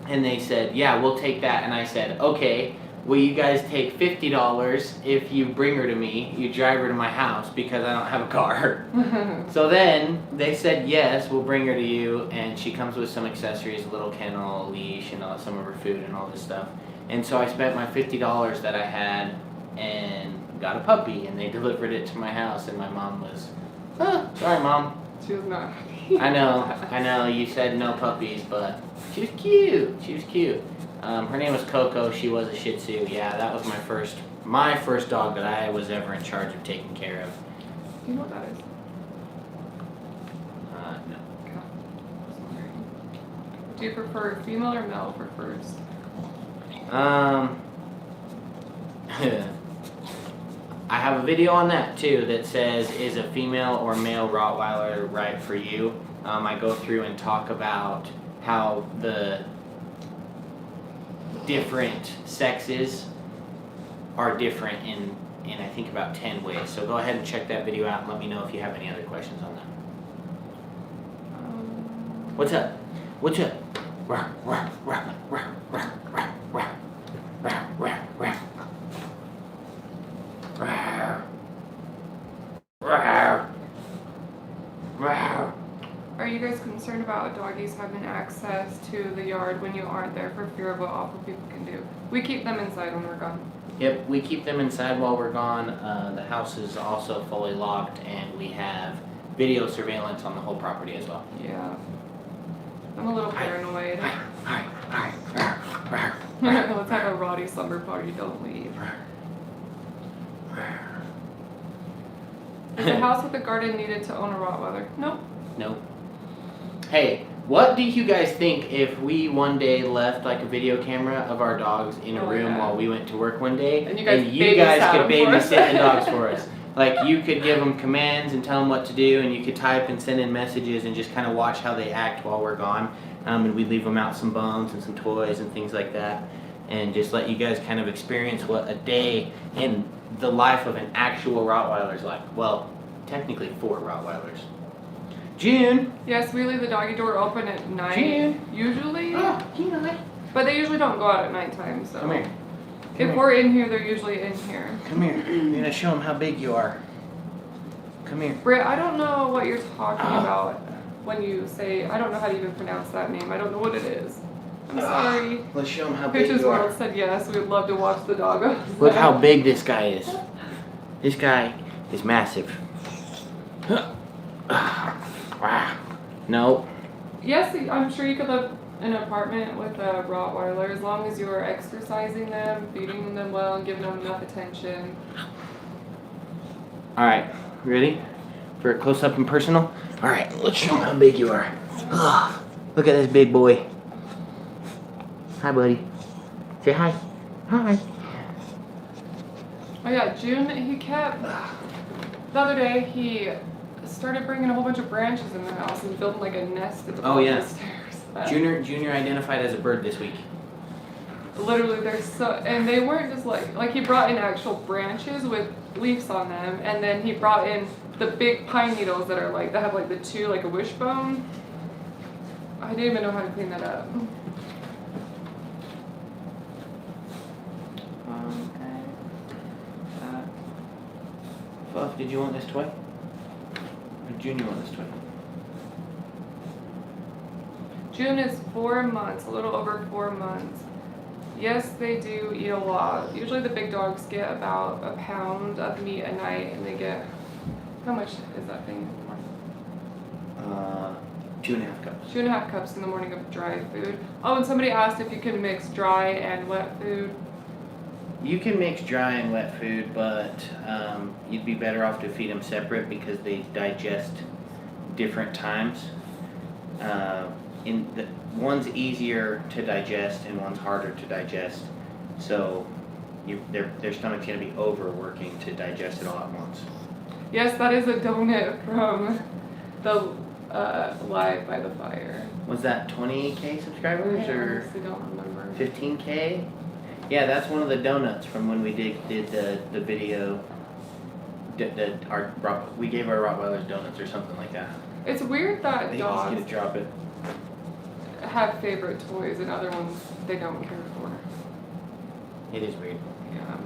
And they said, yeah, we'll take that. And I said, okay, will you guys take $50 if you bring her to me, you drive her to my house because I don't have a car? So then they said, yes, we'll bring her to you, and she comes with some accessories, a little kennel, a leash, and some of her food and all this stuff. And so I spent my $50 that I had and got a puppy, and they delivered it to my house, and my mom was, sorry, Mom. She was not. I know, you said no puppies, but she was cute. Her name was Coco. She was a Shih Tzu. Yeah, that was my first dog that I was ever in charge of taking care of. Do you know what that is? No. Okay. Just wondering. Do you prefer female or male for first? I have a video on that too that says, is a female or male Rottweiler right for you? I go through and talk about how the different sexes are different in I think about 10 ways. So go ahead and check that video out and let me know if you have any other questions on that. What's up? What's up? Are you guys concerned about doggies having access to the yard when you aren't there for fear of what awful people can do? We keep them inside when we're gone. Yep, we keep them inside while we're gone. The house is also fully locked, and we have video surveillance on the whole property as well. Yeah. I'm a little paranoid. Hi. Let's have a Rotty slumber party, don't leave. Is a house with a garden needed to own a Rottweiler? Nope. Nope. Hey, what do you guys think if we one day left like a video camera of our dogs in a room while we went to work one day, and you guys could babysit the dogs for us? Like, you could give them commands and tell them what to do, and you could type and send in messages and just kind of watch how they act while we're gone. And we'd leave them out some bones and some toys and things like that, and just let you guys kind of experience what a day in the life of an actual Rottweiler is like. Well, technically 4 Rottweilers. June. Yes, we leave the doggy door open at night. June. Usually. Oh, June. But they usually don't go out at nighttime, so. Come here. If we're in here, they're usually in here. Come here. You're gonna show them how big you are. Come here. Britt, I don't know what you're talking about when you say, I don't know how to even pronounce that name. I don't know what it is. I'm sorry. Let's show them how big Pictures you are. World said yes, we would love to watch the dog. Look how big this guy is. This guy is massive. Wow. No. Yes, I'm sure you could live in an apartment with a Rottweiler as long as you are exercising them, feeding them well, and giving them enough attention. Alright, ready? For a close up and personal? Alright, let's show them how big you are. Ugh, look at this big boy. Hi, buddy. Say hi. Hi. Oh yeah, June, the other day, he started bringing a whole bunch of branches in the house and building like a nest at the bottom of the stairs. Junior identified as a bird this week. Literally, and they weren't just like he brought in actual branches with leaves on them, and then he brought in the big pine needles that have like the 2, like a wishbone. I didn't even know how to clean that up. Fluff, did you want this toy? Or Junior want this toy? June is 4 months, a little over 4 months. Yes, they do eat a lot. Usually the big dogs get about a pound of meat a night, and they get, how much is that thing in the morning? 2.5 cups. 2.5 cups in the morning of dry food. Oh, and somebody asked if you can mix dry and wet food. You can mix dry and wet food, but you'd be better off to feed them separate because they digest different times. One's easier to digest and one's harder to digest. So their stomach's gonna be overworking to digest it all at once. Yes, that is a donut from the Live by the Fire. Was that 20K subscribers I or honestly don't remember. 15K? Yeah, that's one of the donuts from when we did the video. We gave our Rottweilers donuts or something like that. It's weird that I think dogs he's gonna drop it. have favorite toys and other ones they don't care for. It is weird. Yeah.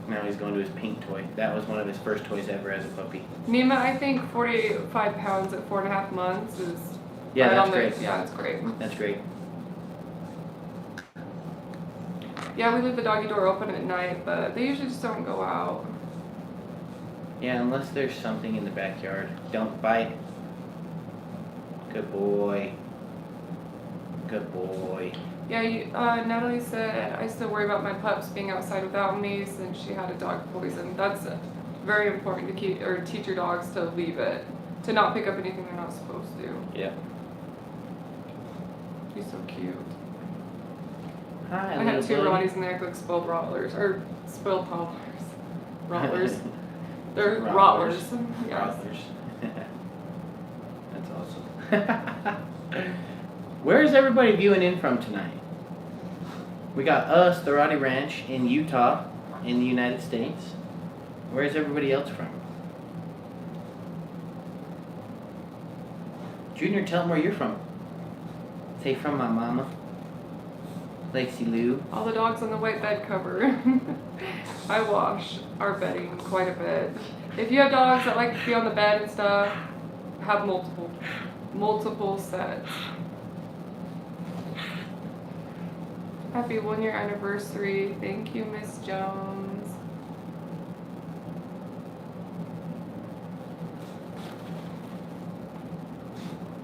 Now he's going to his pink toy. That was one of his first toys ever as a puppy. Nima, I think 45 pounds at 4.5 months is Yeah, right that's on great. Yeah, it's great. That's great. Yeah, we leave the doggy door open at night, but they usually just don't go out. Yeah, unless there's something in the backyard. Don't bite. Good boy. Good boy. Yeah, Natalie said, I still worry about my pups being outside without me since she had a dog poison. That's very important to keep or teach your dogs to leave it, to not pick up anything they're not supposed to. Yeah. He's so cute. Hi, I had 2 Rotties and they act like spoiled Rottweilers, or spoiled toddlers. Rottweilers. They're Rottweilers. Yes. That's awesome. Where is everybody viewing in from tonight? We got us, the Rotty Ranch, in Utah, in the United States. Where is everybody else from? Junior, tell them where you're from. Say from my mama. Lacey Lou. All the dogs on the white bed cover. I wash our bedding quite a bit. If you have dogs that like to be on the bed and stuff, have multiple sets. Happy 1-year anniversary. Thank you, Miss Jones.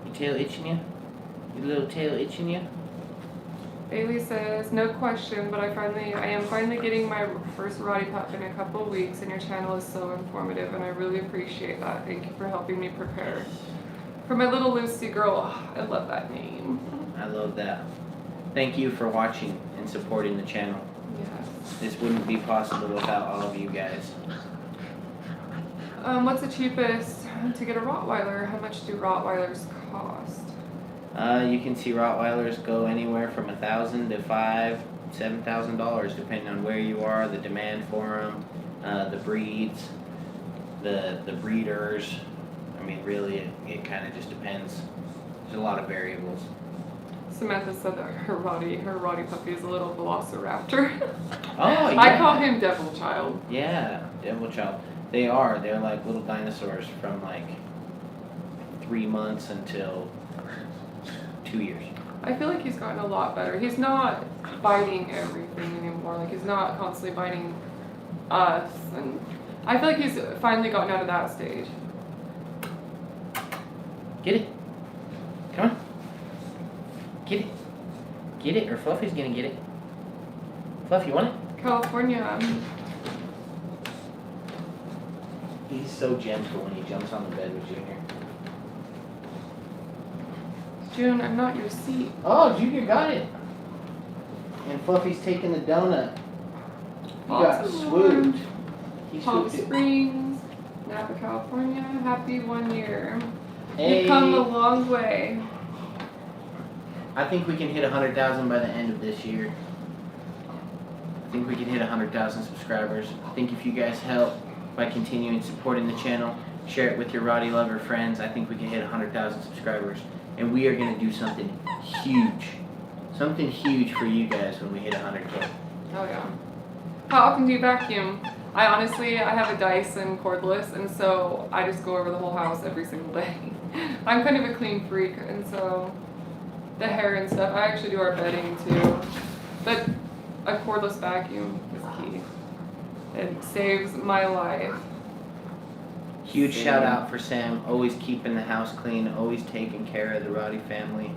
Your tail itching you? Your little tail itching you? Bailey says, no question, but I am finally getting my first Rotty pup in a couple of weeks, and your channel is so informative, and I really appreciate that. Thank you for helping me prepare. For my little Lucy girl, I love that name. I love that. Thank you for watching and supporting the channel. Yes. This wouldn't be possible without all of you guys. What's the cheapest to get a Rottweiler? How much do Rottweilers cost? You can see Rottweilers go anywhere from $1,000 to $5,000, $7,000, depending on where you are, the demand for them, the breeds, the breeders. I mean, really, it kind of just depends. There's a lot of variables. Samantha said that her Rotty puppy is a little velociraptor. Oh, yeah. I call him Devil Child. Yeah, Devil Child. They are. They're like little dinosaurs from like 3 months until 2 years. I feel like he's gotten a lot better. He's not biting everything anymore. Like, he's not constantly biting us. And I feel like he's finally gotten out of that stage. Get it. Come on. Get it. Get it, or Fluffy's gonna get it. Fluff, you want it? California. He's so gentle when he jumps on the bed with Junior. June, I'm not your seat. Oh, Junior got it. And Fluffy's taking the donut. He got swooped. He Palm swooped it. Springs, Napa, California. Happy 1 year. Hey. You've come a long way. I think we can hit 100,000 by the end of this year. I think we can hit 100,000 subscribers. I think if you guys help by continuing supporting the channel, share it with your Rotty lover friends, I think we can hit 100,000 subscribers. And we are going to do something huge. Something huge for you guys when we hit 100K. Oh yeah. How often do you vacuum? I have a Dyson cordless, and so I just go over the whole house every single day. I'm kind of a clean freak, and so the hair and stuff, I actually do our bedding too. But a cordless vacuum is key. It saves my life. Huge shout out for Sam, always keeping the house clean, always taking care of the Rotty family.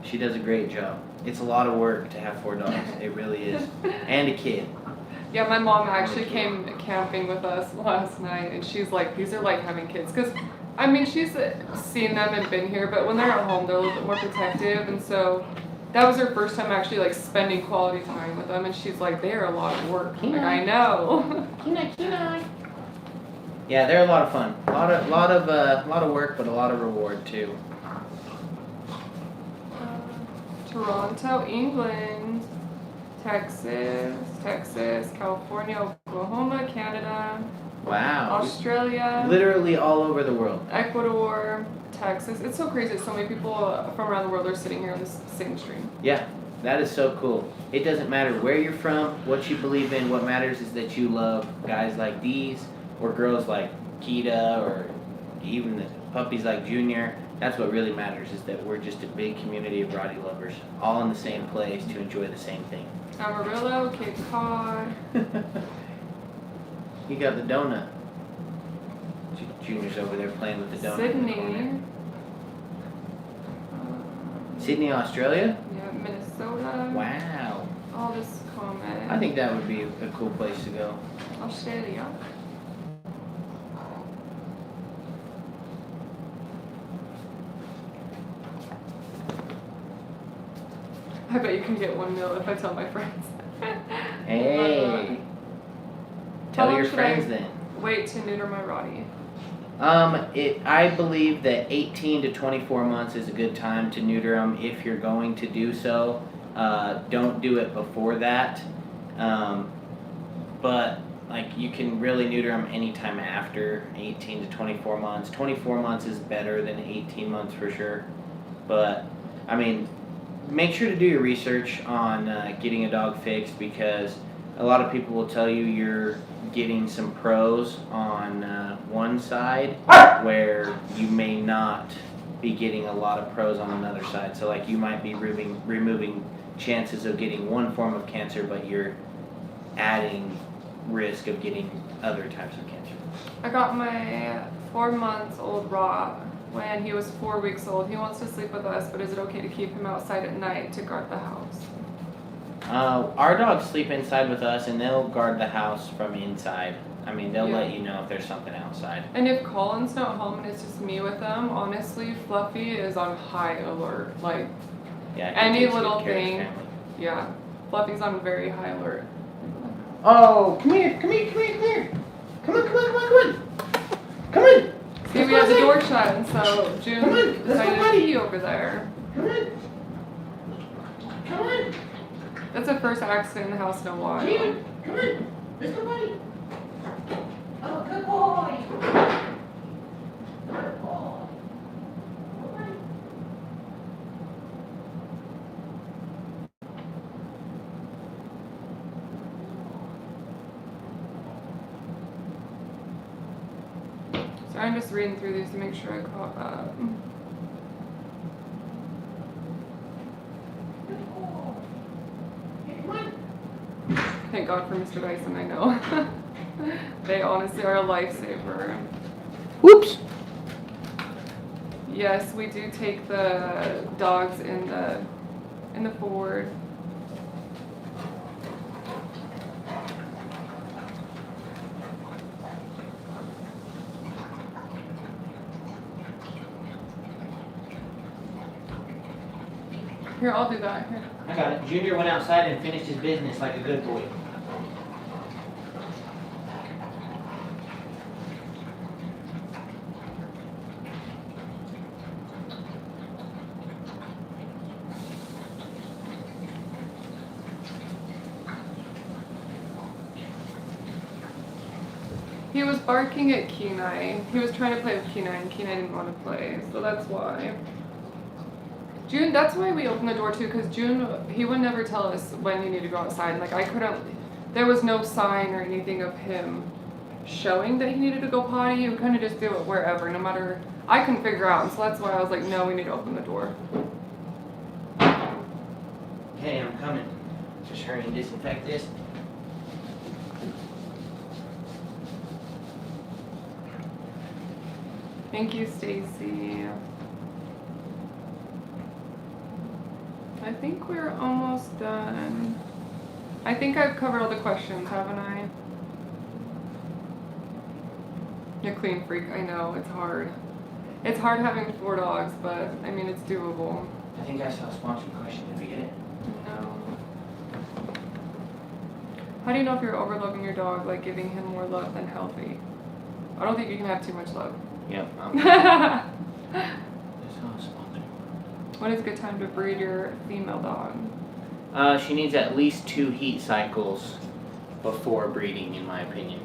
She does a great job. It's a lot of work to have 4 dogs, it really is. And a kid. Yeah, my mom actually came camping with us last night, and she's like, these are like having kids. Because I mean, she's seen them and been here, but when they're at home, they're a little bit more protective, and so that was her first time actually like spending quality time with them, and she's like, they're a lot of work. Like, I know. Yeah, they're a lot of fun. A lot of work, but a lot of reward too. Toronto, England, Texas, California, Oklahoma, Canada. Wow. Australia. Literally all over the world. Ecuador, Texas. It's so crazy. So many people from around the world are sitting here on this same stream. Yeah, that is so cool. It doesn't matter where you're from, what you believe in. What matters is that you love guys like these, or girls like Kita, or even the puppies like Junior. That's what really matters, is that we're just a big community of Rotty lovers, all in the same place to enjoy the same thing. Amarillo, Cape Cod. You got the donut. Junior's over there playing with the donut. Sydney. Sydney, Australia? Yeah, Minnesota. Wow. All this comment. I think that would be a cool place to go. Australia. I bet you can get 1 mil if I tell my friends. Hey. Tell your friends then. Wait to neuter my Rotty. I believe that 18 to 24 months is a good time to neuter them if you're going to do so. Don't do it before that. But like, you can really neuter them anytime after 18 to 24 months. 24 months is better than 18 months for sure. But I mean, make sure to do your research on getting a dog fixed, because a lot of people will tell you you're getting some pros on one side where you may not be getting a lot of pros on another side. So like, you might be removing chances of getting one form of cancer, but you're adding risk of getting other types of cancer. I got my 4-month-old Rot when he was 4 weeks old. He wants to sleep with us, but is it okay to keep him outside at night to guard the house? Our dogs sleep inside with us, and they'll guard the house from inside. I mean, they'll let you know if there's something outside. And if Collin's not home and it's just me with them, honestly, Fluffy is on high alert. Like, yeah, any little thing. Yeah, Fluffy's on very high alert. Oh, come here. Come on. See, we have the door shut, and so June decided to pee over there. Come on. That's the first accident in the house in a while. Come on. Let's go, buddy. Oh, good boy. Good boy. So I'm just reading through these to make sure I caught up. Thank God for Mr. Dyson, I know. They honestly are a lifesaver. Whoops. Yes, we do take the dogs in the Ford. Here, I'll do that. Here. I got it. Junior went outside and finished his business like a good boy. He was barking at Kenai. He was trying to play with Kenai, and Kenai didn't want to play, so that's why. June, that's why we opened the door too, because June, he would never tell us when you need to go outside. Like, I couldn't, there was no sign or anything of him showing that he needed to go potty. He would kind of just do it wherever, no matter, I couldn't figure out, and so that's why I was like, no, we need to open the door. Okay, I'm coming. Just hurry and disinfect this. Thank you, Stacy. I think we're almost done. I think I've covered all the questions, haven't I? You're a clean freak, I know, it's hard. It's hard having 4 dogs, but I mean, it's doable. I think I saw a sponsored question. Did we get it? No. How do you know if you're overloving your dog, like giving him more love than healthy? I don't think you can have too much love. Yep. I saw a sponsored. When is a good time to breed your female dog? She needs at least 2 heat cycles before breeding, in my opinion.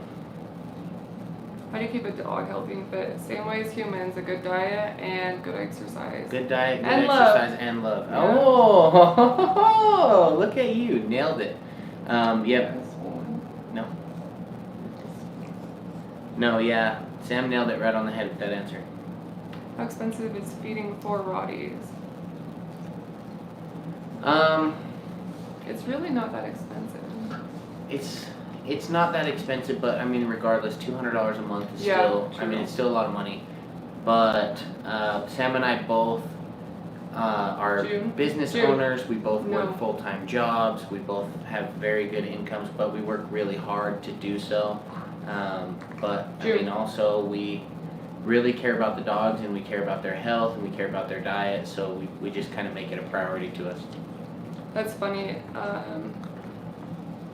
How do you keep a dog healthy and fit? Same way as humans, a good diet and good exercise. Good diet, good And exercise, love. and love. Yeah. Oh, look at you, nailed it. Yep. Yes. No. No, yeah. Sam nailed it right on the head with that answer. How expensive is feeding 4 Rotties? It's really not that expensive. It's not that expensive, but I mean, regardless, $200 a month is still. I mean, true. it's still a lot of money. But Sam and I both are business June. owners. We both No. work full-time jobs. We both have very good incomes, but we work really hard to do so. But I June. mean, also we really care about the dogs, and we care about their health, and we care about their diet. So we just kind of make it a priority to us. That's funny.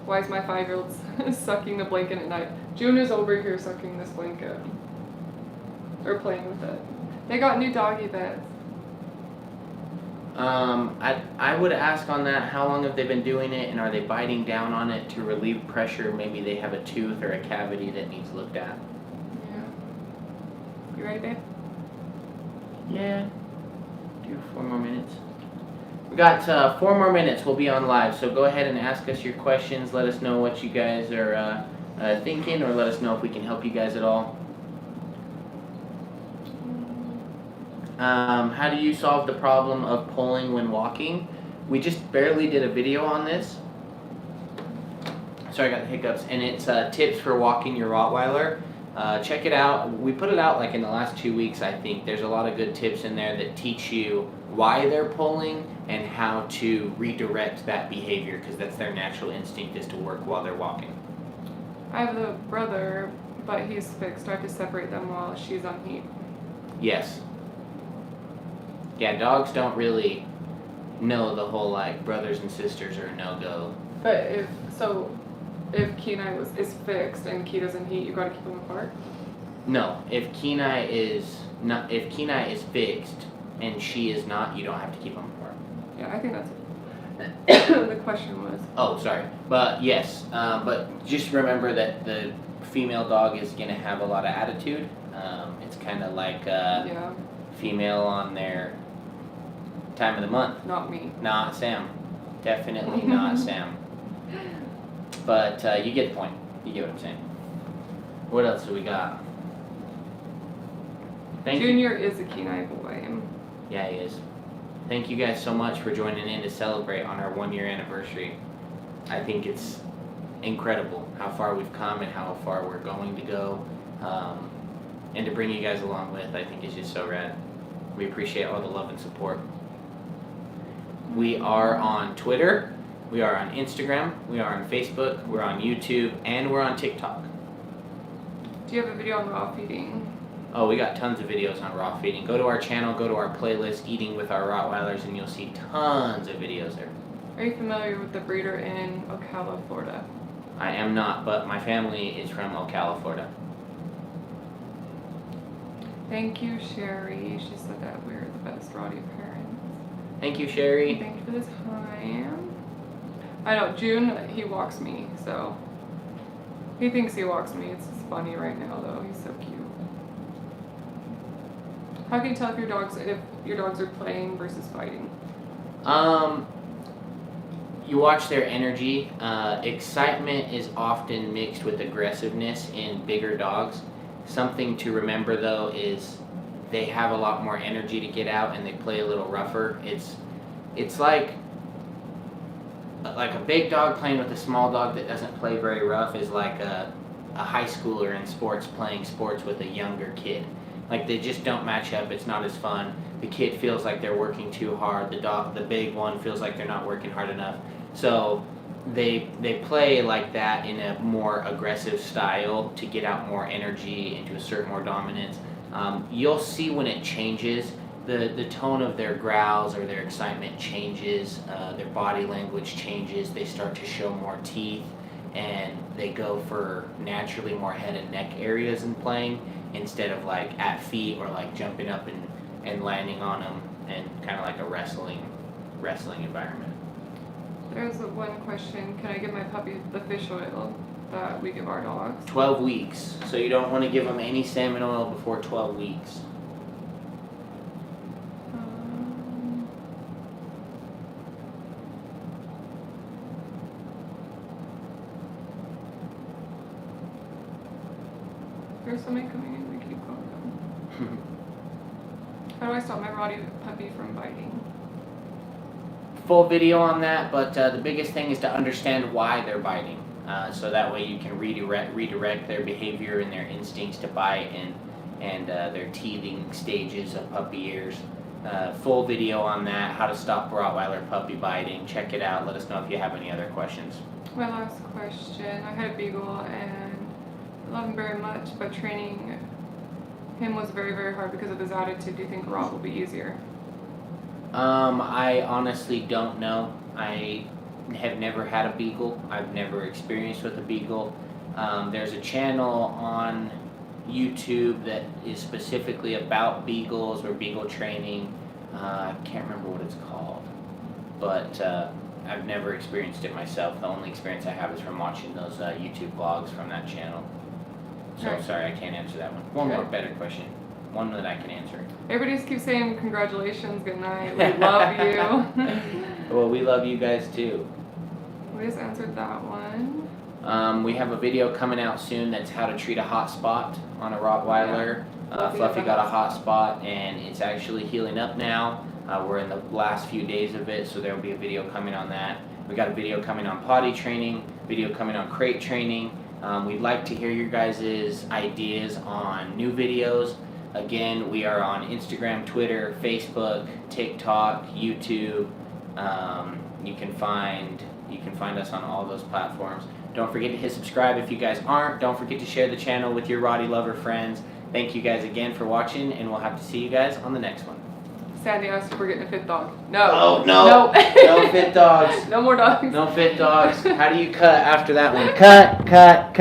Why is my 5-year-old sucking the blanket at night? June is over here sucking this blanket. Or playing with it. They got new doggy beds. I would ask on that, how long have they been doing it, and are they biting down on it to relieve pressure? Maybe they have a tooth or a cavity that needs looked at. Yeah. You ready, babe? Yeah. Do 4 more minutes. We got 4 more minutes. We'll be on live, so go ahead and ask us your questions. Let us know what you guys are thinking, or let us know if we can help you guys at all. How do you solve the problem of pulling when walking? We just barely did a video on this. Sorry, I got the hiccups. And it's tips for walking your Rottweiler. Check it out. We put it out like in the last 2 weeks, I think. There's a lot of good tips in there that teach you why they're pulling and how to redirect that behavior, because that's their natural instinct, is to work while they're walking. I have a brother, but he's fixed. I have to separate them while she's on heat. Yes. Yeah, dogs don't really know the whole like brothers and sisters are a no-go. But if Kenai is fixed and Key doesn't heat, you gotta keep them apart? No, if Kenai is fixed and she is not, you don't have to keep them apart. Yeah, I think that's the question was. Oh, sorry. But yes, but just remember that the female dog is going to have a lot of attitude. It's kind of like Yeah, female on their time of the month. not me. Not Sam. Definitely not Sam. But you get the point. You get what I'm saying. What else do we got? Thank you. Junior is a Kenai boy. Yeah, he is. Thank you guys so much for joining in to celebrate on our 1-year anniversary. I think it's incredible how far we've come and how far we're going to go. And to bring you guys along with, I think it's just so rad. We appreciate all the love and support. We are on Twitter, we are on Instagram, we are on Facebook, we're on YouTube, and we're on TikTok. Do you have a video on raw feeding? Oh, we got tons of videos on raw feeding. Go to our channel, go to our playlist, Eating with Our Rottweilers, and you'll see tons of videos there. Are you familiar with the breeder in Ocala, Florida? I am not, but my family is from Ocala, Florida. Thank you, Sherry. She said that we're the best Rotty parents. Thank you, Sherry. Thank you for this time. I know, June, he walks me, so he thinks he walks me. It's funny right now, though. He's so cute. How can you tell if your dogs are playing versus fighting? You watch their energy. Excitement is often mixed with aggressiveness in bigger dogs. Something to remember though is they have a lot more energy to get out and they play a little rougher. It's like a big dog playing with a small dog that doesn't play very rough is like a high schooler in sports playing sports with a younger kid. Like they just don't match up. It's not as fun. The kid feels like they're working too hard. The big one feels like they're not working hard enough. So they play like that in a more aggressive style to get out more energy and to assert more dominance. You'll see when it changes, the tone of their growls or their excitement changes, their body language changes, they start to show more teeth, and they go for naturally more head and neck areas in playing instead of like at feet or like jumping up and landing on them, and kind of like a wrestling environment. There's one question. Can I give my puppy the fish oil that we give our dogs? 12 weeks. So you don't want to give them any salmon oil before 12 weeks. There's somebody coming in. We keep going. How do I stop my Rotty puppy from biting? Full video on that, but the biggest thing is to understand why they're biting. So that way you can redirect their behavior and their instincts to bite and their teething stages of puppy ears. Full video on that, how to stop Rottweiler puppy biting. Check it out. Let us know if you have any other questions. My last question. I had a beagle and I love him very much, but training him was very, very hard because of his attitude. Do you think Rot will be easier? I honestly don't know. I have never had a beagle. I've never experienced with a beagle. There's a channel on YouTube that is specifically about beagles or beagle training. I can't remember what it's called, but I've never experienced it myself. The only experience I have is from watching those YouTube vlogs from that channel. So Right. sorry, I can't answer that one. One more better question. One that I can answer. Everybody just keeps saying congratulations, good night, we love you. Well, we love you guys too. We just answered that one. We have a video coming out soon that's how to treat a hot spot on a Rottweiler. Fluffy got a hot spot and it's actually healing up now. We're in the last few days of it, so there will be a video coming on that. We got a video coming on potty training, video coming on crate training. We'd like to hear your guys' ideas on new videos. Again, we are on Instagram, Twitter, Facebook, TikTok, YouTube. You can find us on all those platforms. Don't forget to hit subscribe if you guys aren't. Don't forget to share the channel with your Rotty lover friends. Thank you guys again for watching, and we'll have to see you guys on the next one. Sandy asked if we're getting a fifth dog. No. Oh, no. No fit dogs. No more dogs. No fit dogs. How do you cut after that one? Cut, cut, cut.